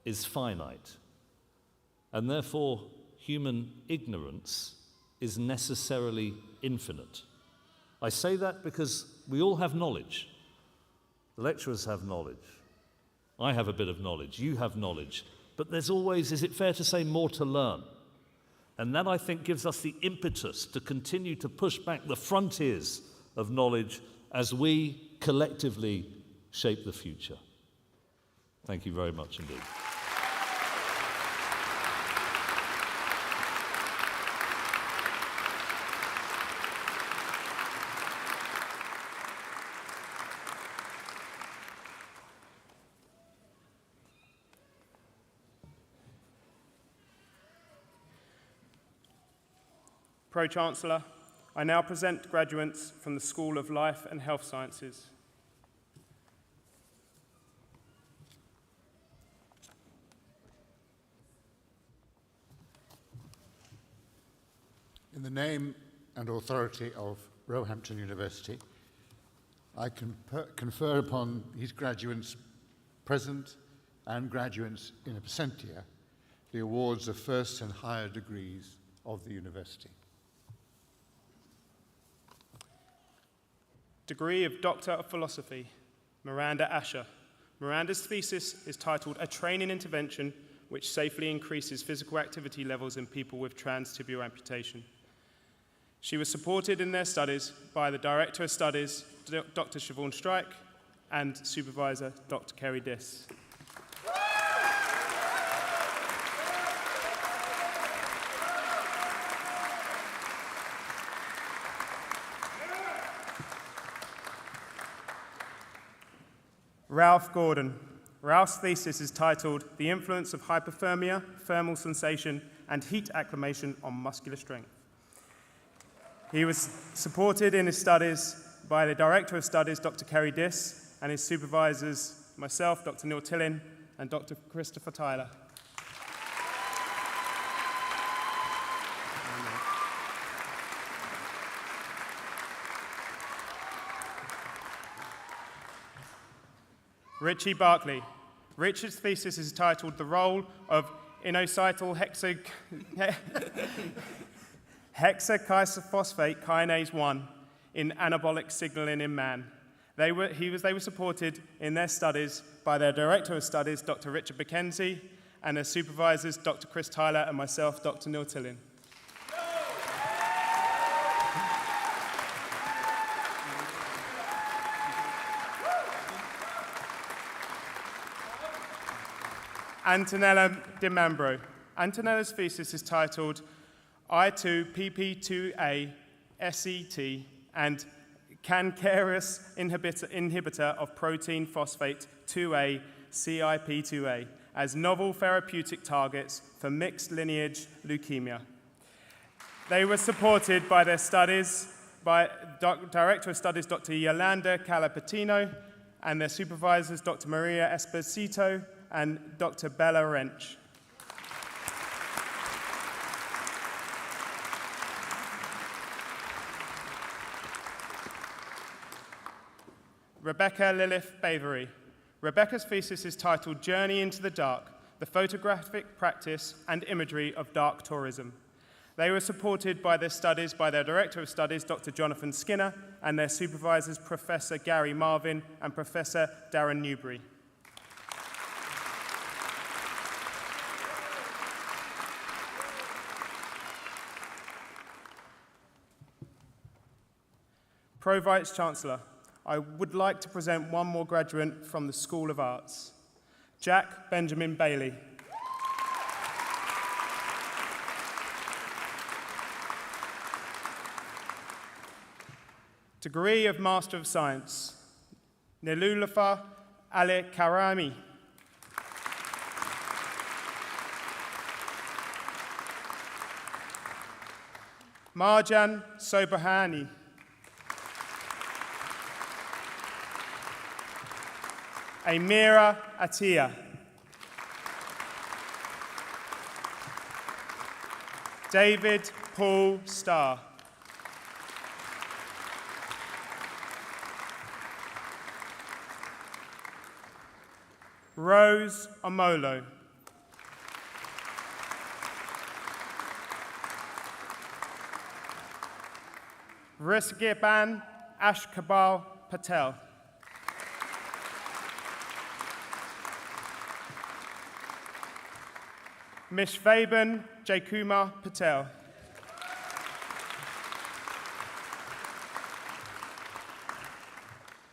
is finite, and therefore human ignorance is necessarily infinite." I say that because we all have knowledge. The lecturers have knowledge. I have a bit of knowledge. You have knowledge. But there's always, is it fair to say, more to learn? And that, I think, gives us the impetus to continue to push back the frontiers of knowledge as we collectively shape the future. Thank you very much indeed. Pro-Chancellor, I now present graduates from the School of Life and Health Sciences. In the name and authority of Roehampton University, I confer upon these graduates present and graduates in absentia the awards of first and higher degrees of the university. Degree of Doctor of Philosophy, Miranda Asher. Miranda's thesis is titled A Training Intervention which Safely Increases Physical Activity Levels in People with Transtibial Amputation. She was supported in their studies by the Director of Studies, Dr. Siobhan Strike, and Supervisor, Dr. Kerry Diss. Ralph Gordon. Ralph's thesis is titled The Influence of Hypothermia, Thermal Sensation, and Heat Acclimation on Muscular Strength. He was supported in his studies by the Director of Studies, Dr. Kerry Diss, and his supervisors, myself, Dr. Neil Tillin, and Dr. Christopher Tyler. Richie Barkley. Richard's thesis is titled The Role of Inositol hexakyphosphate kinase 1 in Anabolic Signaling in Man. They were supported in their studies by their Director of Studies, Dr. Richard McKenzie, and their supervisors, Dr. Chris Tyler, and myself, Dr. Neil Tillin. Antonella Di Mambro. Antonella's thesis is titled I2PP2A SET and cancerous inhibitor of protein phosphate 2A, CIP2A, as novel therapeutic targets for mixed lineage leukemia. They were supported by their studies by Director of Studies Dr. Yolanda Calapatino and their supervisors Dr. Maria Esposito and Dr. Bella Wrench. Rebecca Lilith Bavery. Rebecca's thesis is titled Journey into the Dark, the Photographic Practice and Imagery of Dark Tourism. They were supported by their studies by their Director of Studies, Dr. Jonathan Skinner, and their supervisors, Professor Gary Marvin and Professor Darren Newbury. Pro Vice Chancellor, I would like to present one more graduate from the School of Arts, Jack Benjamin Bailey. Degree of Master of Science, Nilulafa Ali Karami. Marjan Sobahani. Amira Atia. David Paul Starr. Rose Omolo. Risgiban Ashkabal Patel. Mishvaban Jaikumar Patel.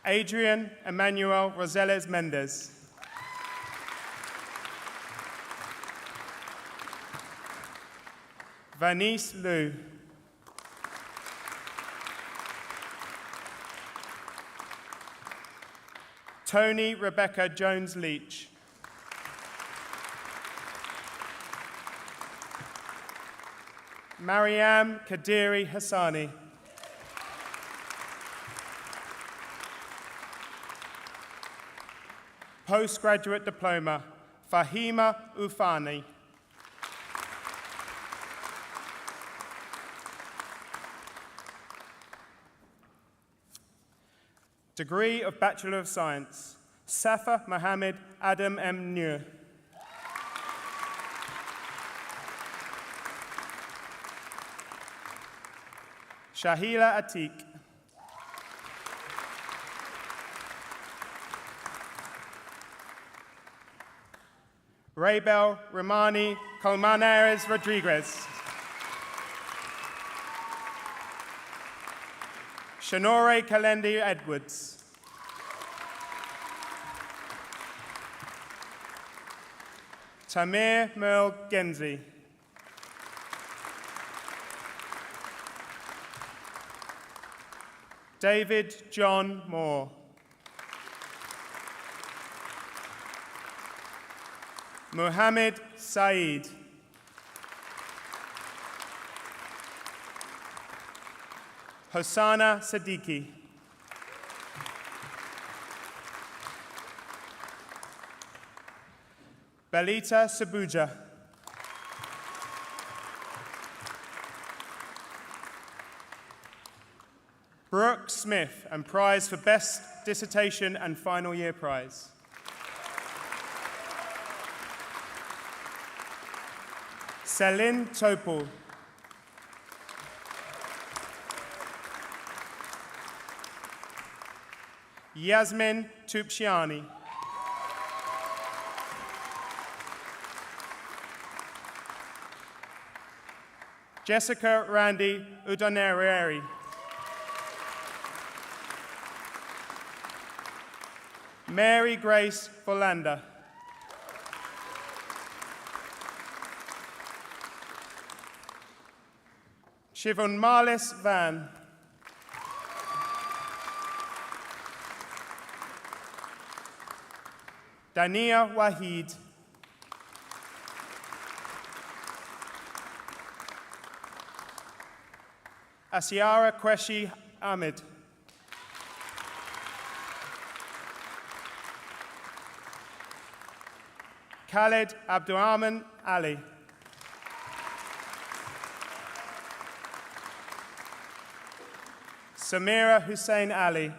Adrian Emmanuel Rosales Mendez. Vanice Liu. Tony Rebecca Jones-Leach. Mariam Kadiri Hassani. Postgraduate Diploma, Fahima Ufani. Degree of Bachelor of Science, Safa Mohammed Adam M. Nur. Shahila Atik. Raybel Romani Colmenares Rodriguez. Shanore Kalendi Edwards. Tamir Merle Genzi. David John Moore. Muhammad Saeed. Hosanna Siddiqui. Belita Sabuja. Brooke Smith, and prize for Best Dissertation and Final Year Prize. Celine Topol. Yasmin Tupchiani. Jessica Randy Udonerieri. Mary Grace Volanda. Shivon Marlis Van. Dania Wahid, Asiara Qureshi Ahmed, Khaled Abdurrahman Ali, Samira Hussein Ali,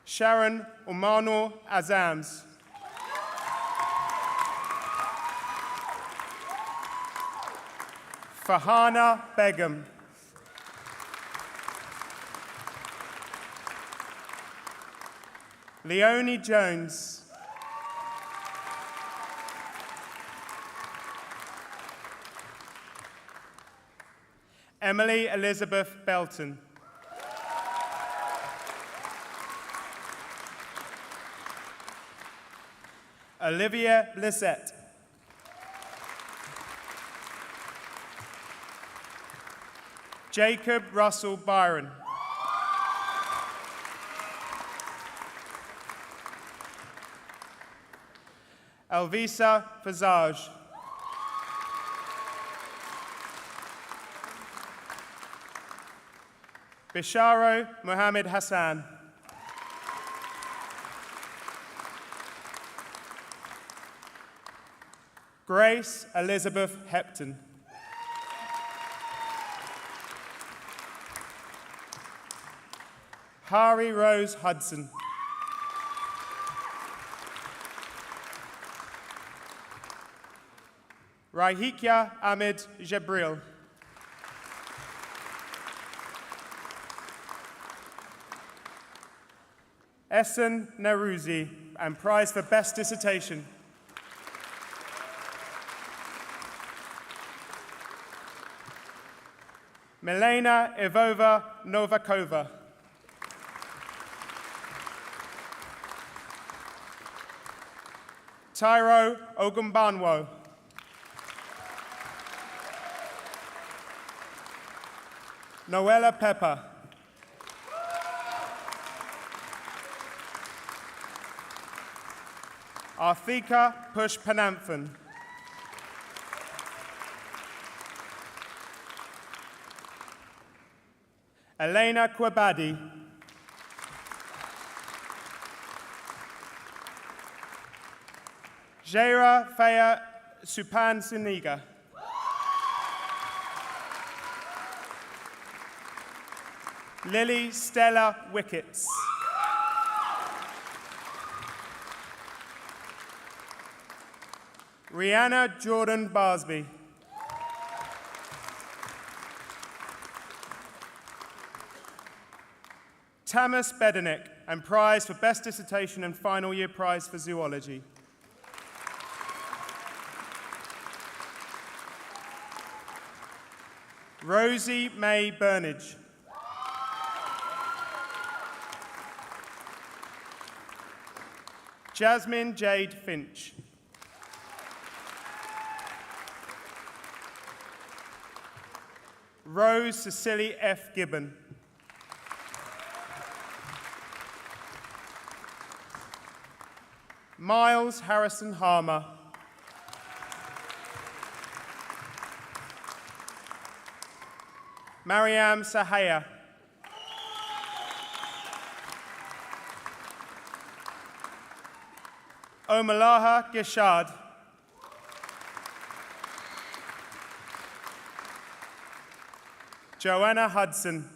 Sharon Umano Azams, Fahana Begum, Leonie Jones, Emily Elizabeth Belton, Olivia Blissett, Jacob Russell Byron, Elvisa Fazage, Bisharo Mohammed Hassan, Grace Elizabeth Hepton, Hari Rose Hudson, Rahikia Ahmed Jabril, Essen Naruzi, and prize for Best Dissertation. Milena Ivova Novakova, Tyro Ogumbanwo, Noella Pepper, Arthika Pushpananthan, Elena Kwabadi, Jaira Faya Supan Siniga, Lily Stella Wickets, Rihanna Jordan Barsby, Tamas Bedenek, and prize for Best Dissertation and Final Year Prize for Zoology. Rosie May Burnage, Jasmine Jade Finch, Rose Cecily F. Gibbon, Miles Harrison Harmer, Mariam Sahaya, Omalaha Gishad, Joanna Hudson,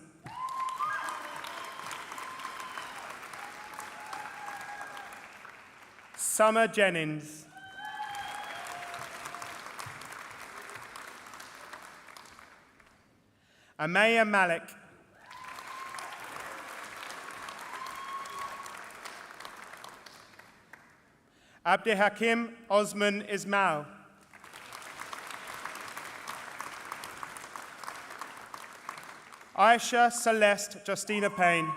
Summer Jennings, Amaya Malik, Abdihakim Osman Ismail, Aisha Celeste Justina Payne,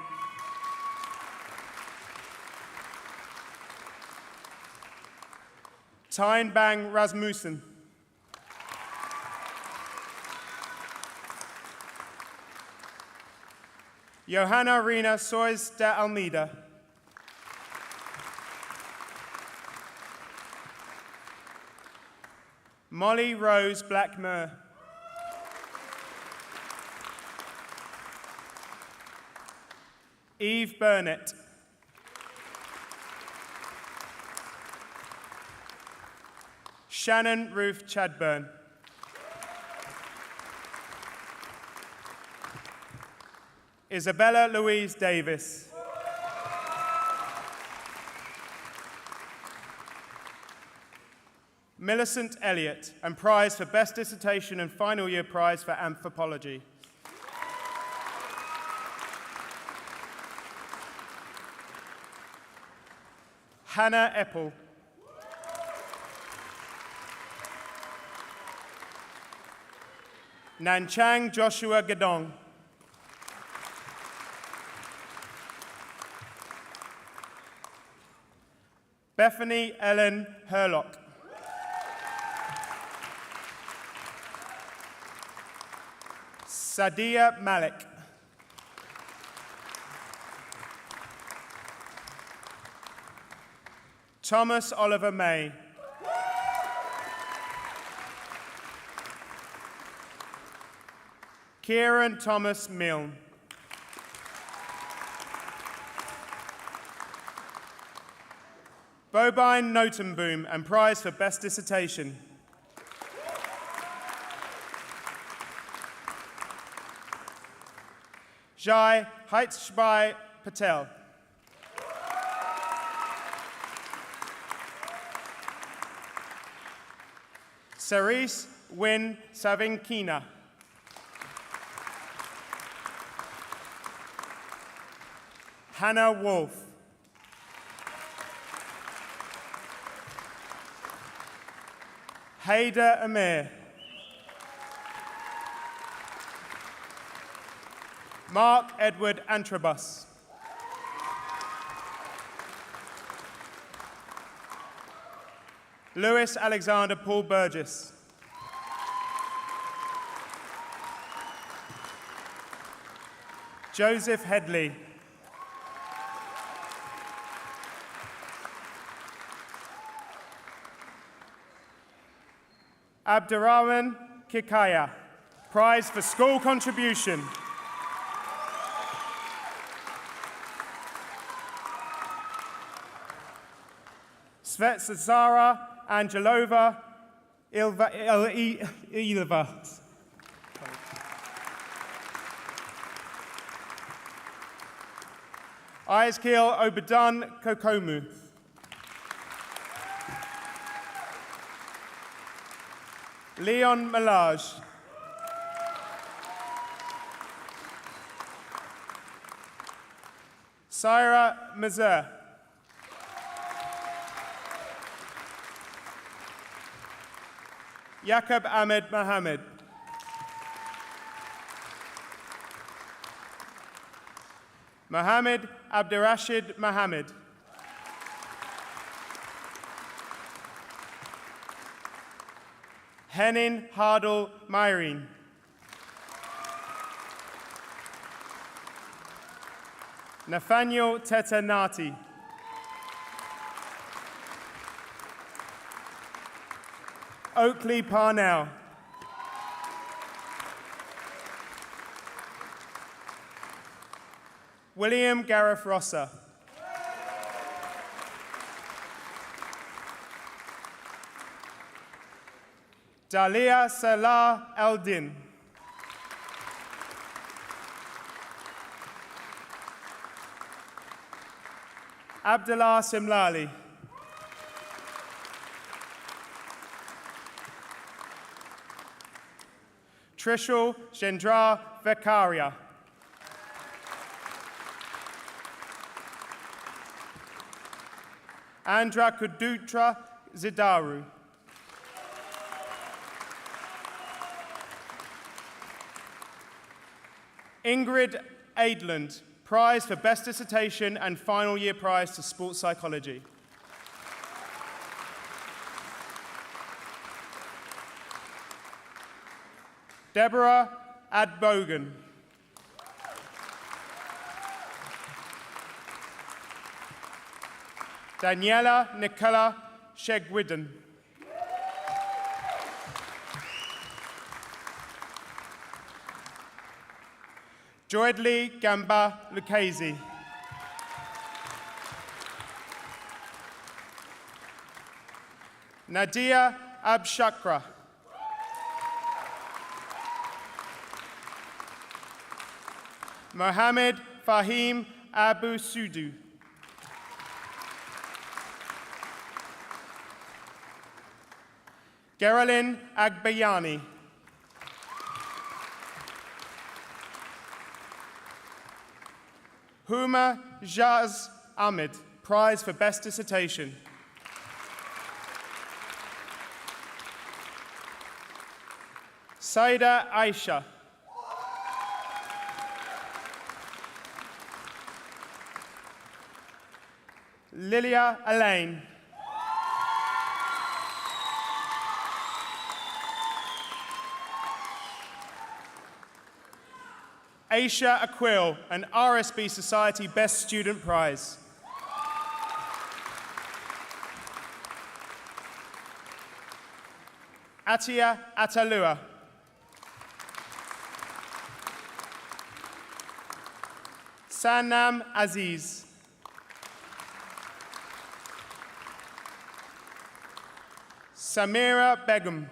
Tyne Bang Rasmussen, Johanna Rina Sois de Almeida. Molly Rose Blackmer. Eve Burnett. Shannon Ruth Chadburn. Isabella Louise Davis. Millicent Elliott, and prize for Best Dissertation and Final Year Prize for Anthropology. Hannah Eppel. Nanchang Joshua Gedong. Bethany Ellen Herlock. Sadia Malik. Thomas Oliver May. Kieran Thomas Milne. Bobine Notenboom, and prize for Best Dissertation. Jai Haitshbai Patel. Cerise Win Savinkina. Hannah Wolf. Haida Amir. Mark Edward Antrobus. Lewis Alexander Paul Burgess. Joseph Headley. Abdurrahman Kikaya, prize for school contribution. Svetlana Angelova Ilva. Iskeel Obadan Kokomu. Leon Malage. Syra Mazer. Yaqub Ahmed Mohammed. Mohammed Abdirashid Mohammed. Henin Hardal Myrene. Nathaniel Tetanati. Oakley Parnell. William Gareth Rosser. Dalia Salah Eldin. Abdullah Simlali. Trishul Jendra Vekaria. Andra Kudutra Zidaru. Ingrid Aidland, prize for Best Dissertation and Final Year Prize to Sports Psychology. Deborah Adbogan. Daniela Nicola Shegwidden. Joydly Gamba Lucchese. Nadia Abshakra. Mohammed Fahim Abu Sudu. Geraldine Agbayani. Huma Jaz Ahmed, Prize for Best Dissertation. Saida Aisha. Lilia Elaine. Aisha Aquil, an RSB Society Best Student Prize. Atia Atalua. Sanam Aziz. Samira Begum.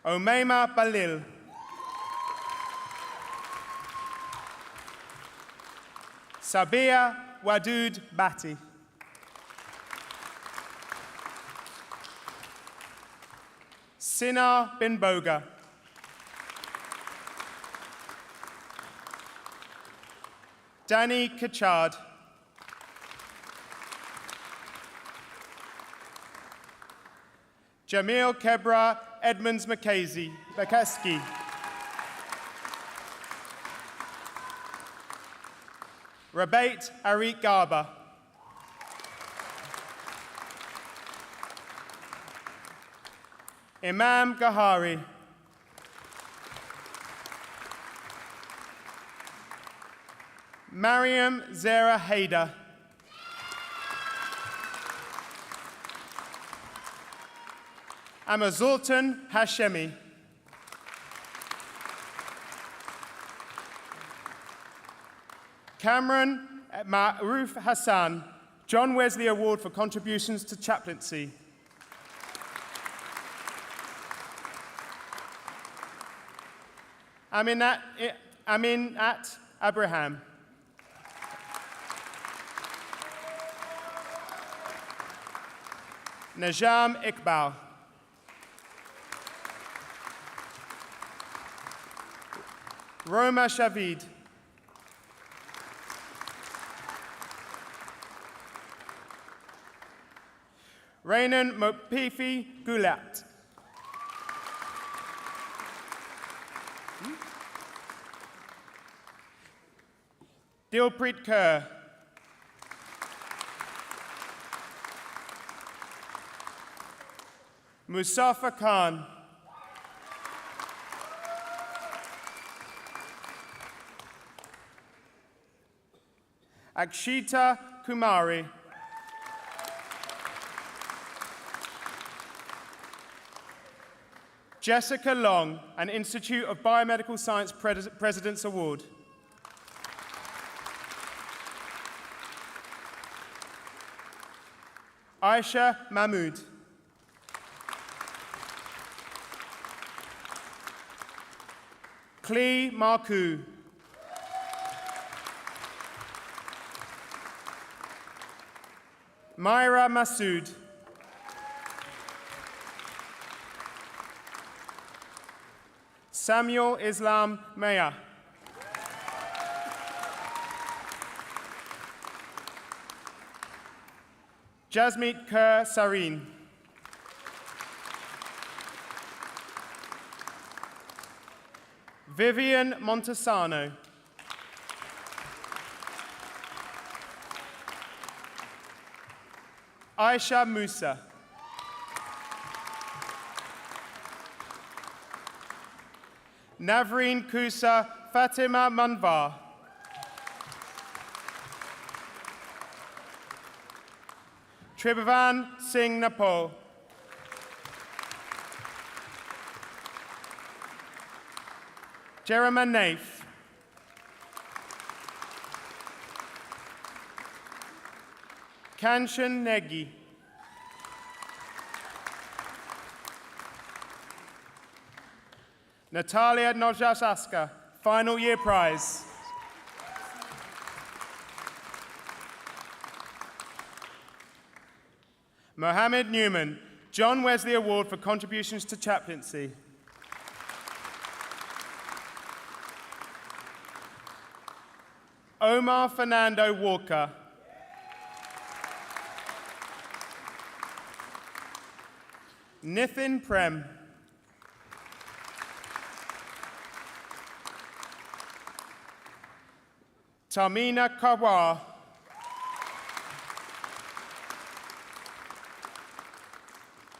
Omaima Balil. Sabia Wadud Bati. Sinar bin Boga. Danny Kachard. Jamil Kebra Edmonds McKesky. Rabate Arik Garba. Imam Gahari. Mariam Zara Haider. Amazultan Hashemi. Cameron Ma'ruf Hassan, John Wesley Award for Contributions to Chaplaincy. Aminat Abraham. Najam Iqbal. Roma Shavid. Rainan Mopifi Gulat. Dilpreet Kaur. Musafa Khan. Akshita Kumari. Jessica Long, an Institute of Biomedical Science President's Award. Aisha Mahmood. Klee Marku. Myra Masood. Samuel Islam Maya. Jasmeet Kaur Sareen. Vivian Montesano. Aisha Musa. Navreen Kusa Fatima Manvar. Tribhuvan Singh Napol. Jeremiah Naif. Kanchan Negi. Natalia Nojasaska, final year prize. Mohammed Newman, John Wesley Award for contributions to chaplaincy. Omar Fernando Walker. Nithin Prem. Tamina Kawar.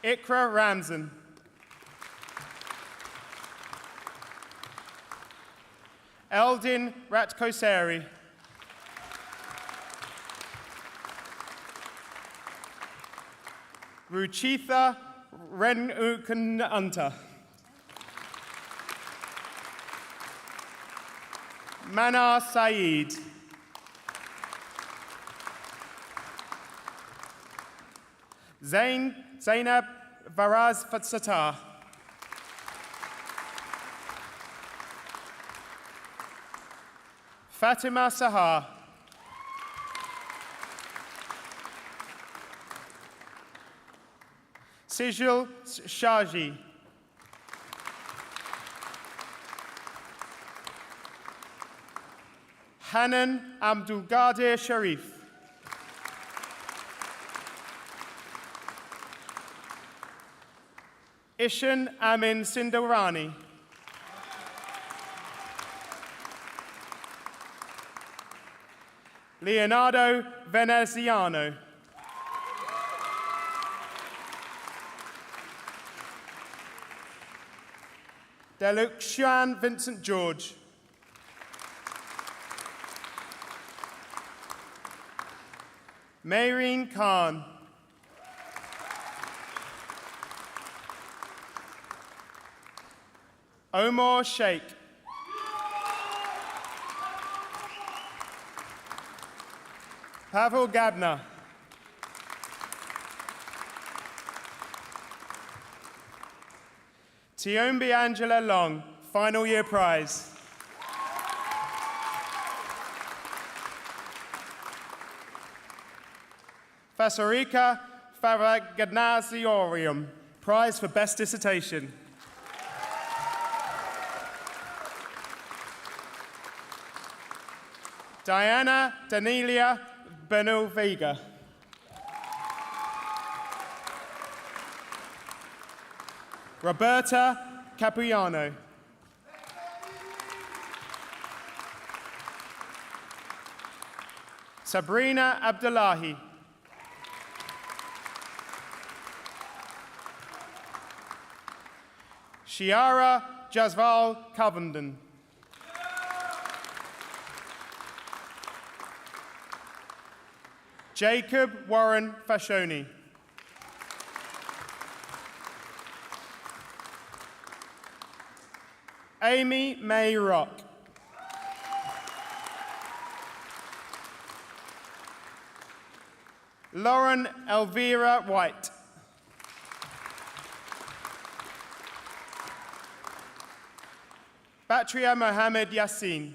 Ikra Ramzan. Eldin Ratkoseri. Ruchitha Renukananta. Manar Saeed. Zainab Varaz Fatsata. Fatima Sahar. Sijil Shaji. Hanan Abdulgadir Sharif. Ishan Amin Sindorani. Leonardo Veneziano. Deluxian Vincent George. Maureen Khan. Omar Sheikh. Pavel Gabner. Tiombi Angela Long, final year prize. Fasarika Faraganaziorium, prize for best dissertation. Diana Danielia Benuvega. Roberta Capuano. Sabrina Abdullahi. Shiara Jasval Covenden. Jacob Warren Fashoni. Amy May Rock. Lauren Elvira White. Batria Mohammed Yassin.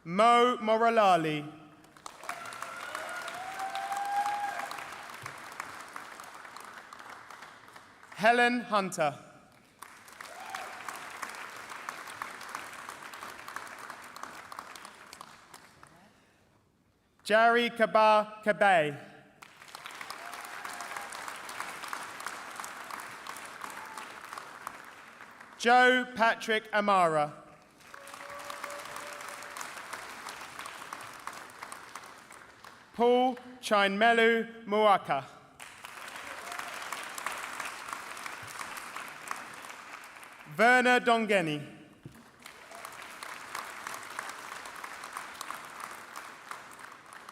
Mo Moralali. Helen Hunter. Jari Kabar Kabay. Joe Patrick Amara. Paul Chainmelu Muaka. Verna Dongeni.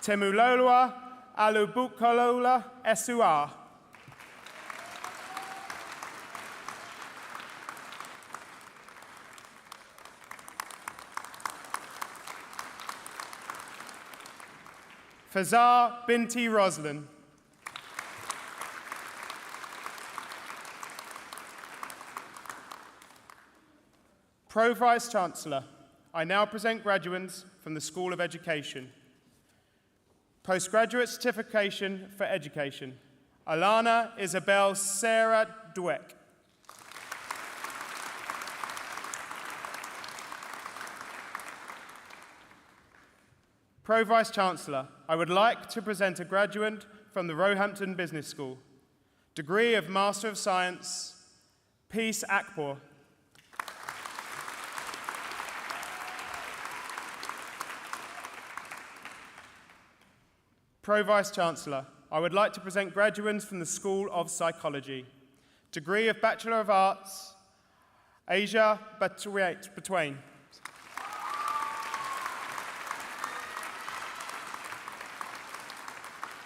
Temuloloa Alubukolola Esua. Fazar Binti Roslin. Pro Vice Chancellor, I now present graduates from the School of Education. Postgraduate Certification for Education, Alana Isabel Sarah Dweck. Pro Vice Chancellor, I would like to present a graduate from the Roehampton Business School. Degree of Master of Science, Peace Akpor. Pro Vice Chancellor, I would like to present graduates from the School of Psychology. Degree of Bachelor of Arts, Asia Betwain.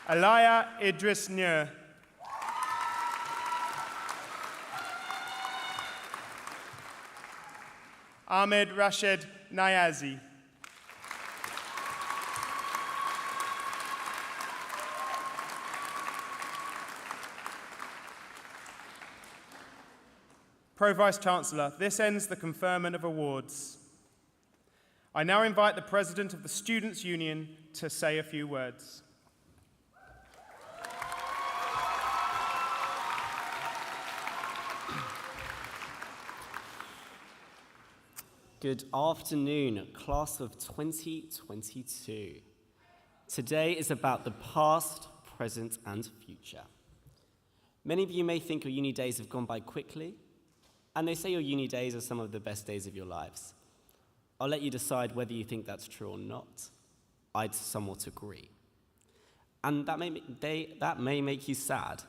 Alaya Idris Nur. Ahmed Rashid Nayazi. Pro Vice Chancellor, this ends the conferment of awards. I now invite the President of the Students' Union to say a few words. Good afternoon, class of 2022. Today is about the past, present, and future. Many of you may think your uni days have gone by quickly, and they say your uni days are some of the best days of your lives. I'll let you decide whether you think that's true or not. I'd somewhat agree. And that may make you sad,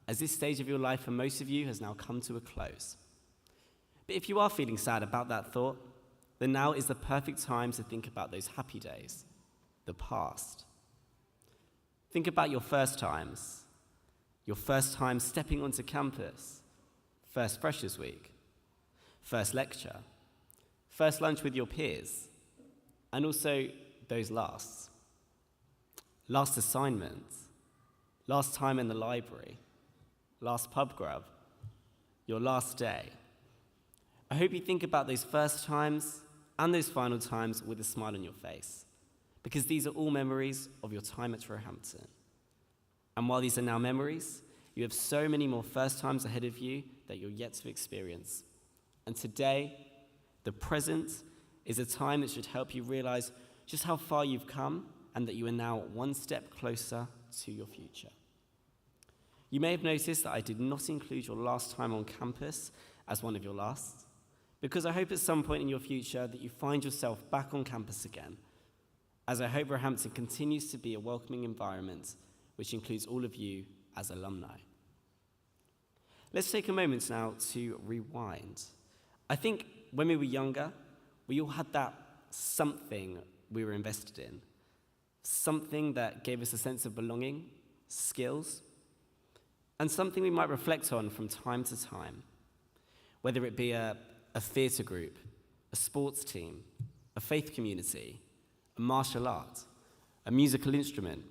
as this stage of your life for most of you has now come to a close. But if you are feeling sad about that thought, then now is the perfect time to think about those happy days, the past. Think about your first time stepping onto campus, first Freshers' Week, first lecture, first lunch with your peers, and also those lasts. Last assignment, last time in the library, last pub grub, your last day. I hope you think about those first times and those final times with a smile on your face, because these are all memories of your time at Roehampton. And while these are now memories, you have so many more first times ahead of you that you're yet to experience. And today, the present, is a time that should help you realize just how far you've come and that you are now one step closer to your future. You may have noticed that I did not include your last time on campus as one of your lasts, because I hope at some point in your future that you find yourself back on campus again, as I hope Roehampton continues to be a welcoming environment which includes all of you as alumni. Let's take a moment now to rewind. I think when we were younger, we all had that something we were invested in, something that gave us a sense of belonging, skills, and something we might reflect on from time to time, whether it be a theatre group, a sports team, a faith community, a martial art, a musical instrument.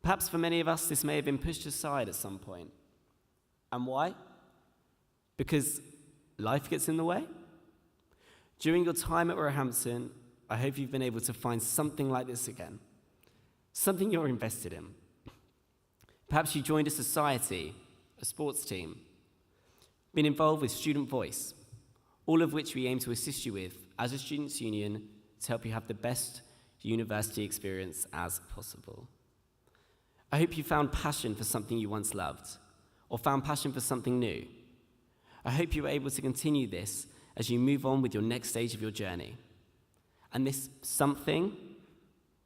Perhaps for many of us, this may have been pushed aside at some point. And why? Because life gets in the way? During your time at Roehampton, I hope you've been able to find something like this again, something you're invested in. Perhaps you joined a society, a sports team, been involved with Student Voice, all of which we aim to assist you with as a students' union to help you have the best university experience as possible. I hope you found passion for something you once loved, or found passion for something new. I hope you were able to continue this as you move on with your next stage of your journey. And this something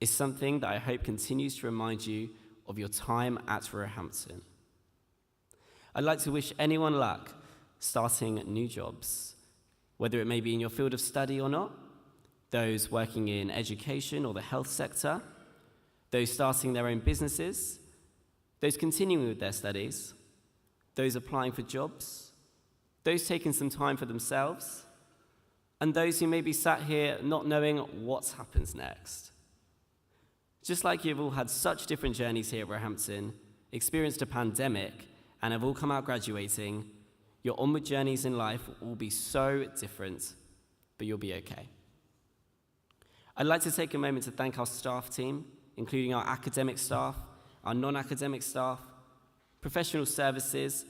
is something that I hope continues to remind you of your time at Roehampton. I'd like to wish anyone luck starting new jobs, whether it may be in your field of study or not, those working in education or the health sector, those starting their own businesses, those continuing with their studies, those applying for jobs, those taking some time for themselves, and those who may be sat here not knowing what happens next. Just like you've all had such different journeys here at Roehampton, experienced a pandemic, and have all come out graduating, your onward journeys in life will all be so different, but you'll be okay. I'd like to take a moment to thank our staff team, including our academic staff, our non-academic staff, professional services,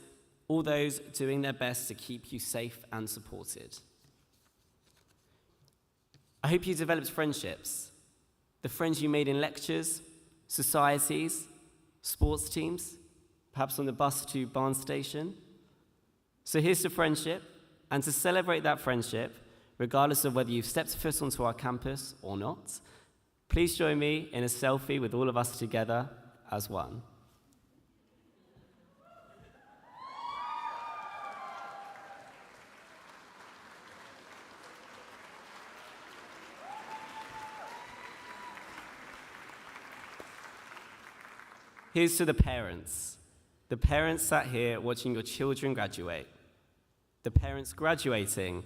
all those doing their best to keep you safe and supported. I hope you developed friendships, the friends you made in lectures, societies, sports teams, perhaps on the bus to Barn Station. So here's to friendship, and to celebrate that friendship, regardless of whether you've stepped foot onto our campus or not, please join me in a selfie with all of us together as one. Here's to the parents sat here watching your children graduate, the parents graduating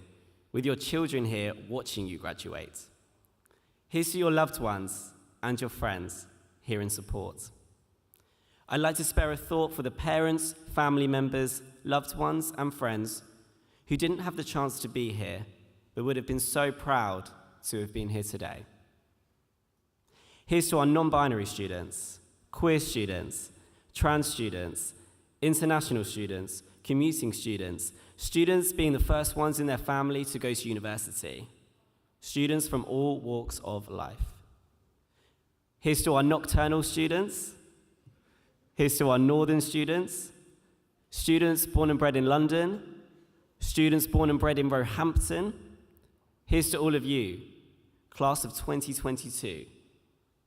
with your children here watching you graduate. Here's to your loved ones and your friends here in support. I'd like to spare a thought for the parents, family members, loved ones, and friends who didn't have the chance to be here, but would have been so proud to have been here today. Here's to our non-binary students, queer students, trans students, international students, commuting students, students being the first ones in their family to go to university, students from all walks of life. Here's to our nocturnal students. Here's to our northern students, students born and bred in London, students born and bred in Roehampton. Here's to all of you, class of 2022,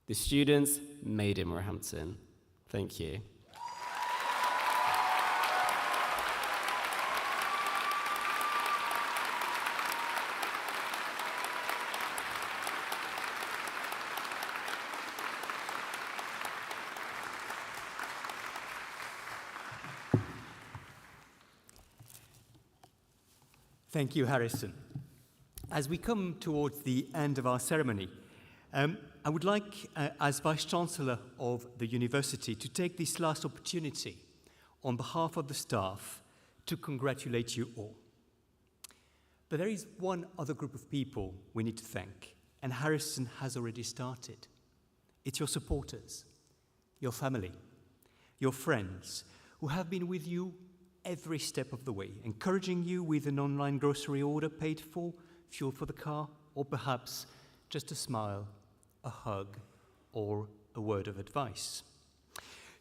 the students made in Roehampton. Thank you. Thank you, Harrison. As we come towards the end of our ceremony, I would like, as Vice-Chancellor of the University, to take this last opportunity on behalf of the staff to congratulate you all. But there is one other group of people we need to thank, and Harrison has already started. It's your supporters, your family, your friends, who have been with you every step of the way, encouraging you with an online grocery order paid for, fuel for the car, or perhaps just a smile, a hug, or a word of advice.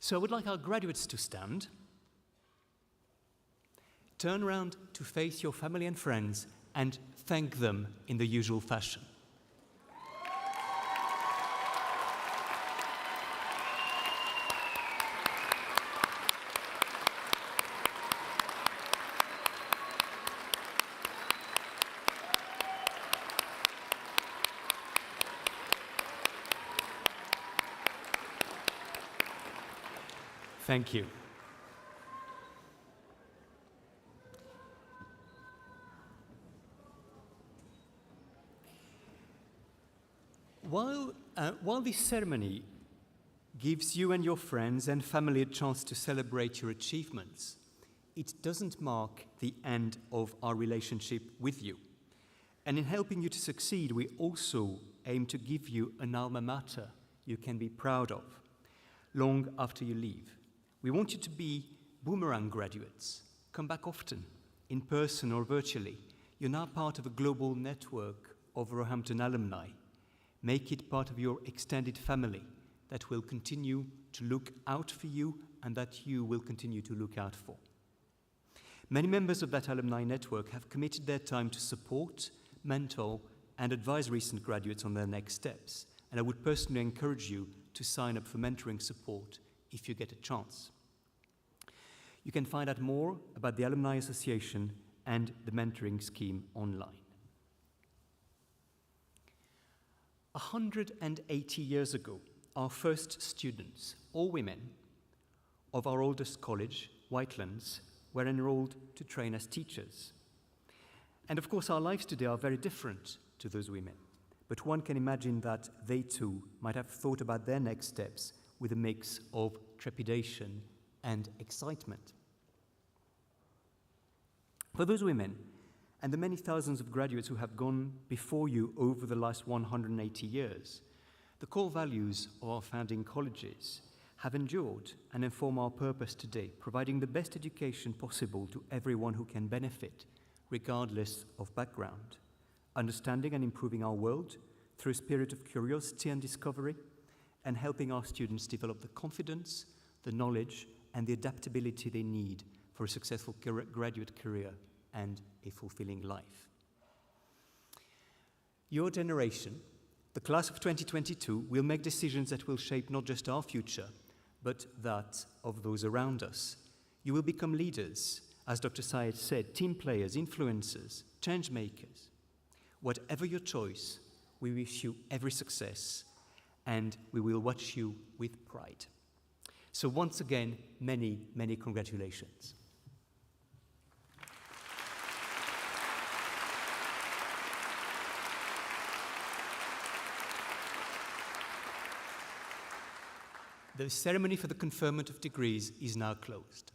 So I would like our graduates to stand, turn around to face your family and friends, and thank them in the usual fashion. Thank you. While this ceremony gives you and your friends and family a chance to celebrate your achievements, it doesn't mark the end of our relationship with you. And in helping you to succeed, we also aim to give you an alma mater you can be proud of long after you leave. We want you to be boomerang graduates. Come back often, in person or virtually. You're now part of a global network of Roehampton alumni. Make it part of your extended family that will continue to look out for you and that you will continue to look out for. Many members of that alumni network have committed their time to support, mentor, and advise recent graduates on their next steps. And I would personally encourage you to sign up for mentoring support if you get a chance. You can find out more about the Alumni Association and the mentoring scheme online. 180 years ago, our first students, all women, of our oldest college, Whitelands, were enrolled to train as teachers. And of course, our lives today are very different to those women. But one can imagine that they too might have thought about their next steps with a mix of trepidation and excitement. For those women, and the many thousands of graduates who have gone before you over the last 180 years, the core values of our founding colleges have endured and inform our purpose today, providing the best education possible to everyone who can benefit, regardless of background, understanding and improving our world through a spirit of curiosity and discovery, and helping our students develop the confidence, the knowledge, and the adaptability they need for a successful graduate career and a fulfilling life. Your generation, the class of 2022, will make decisions that will shape not just our future, but that of those around us. You will become leaders, as Dr. Syed said, team players, influencers, change makers. Whatever your choice, we wish you every success, and we will watch you with pride. So once again, many, many congratulations. The ceremony for the conferment of degrees is now closed.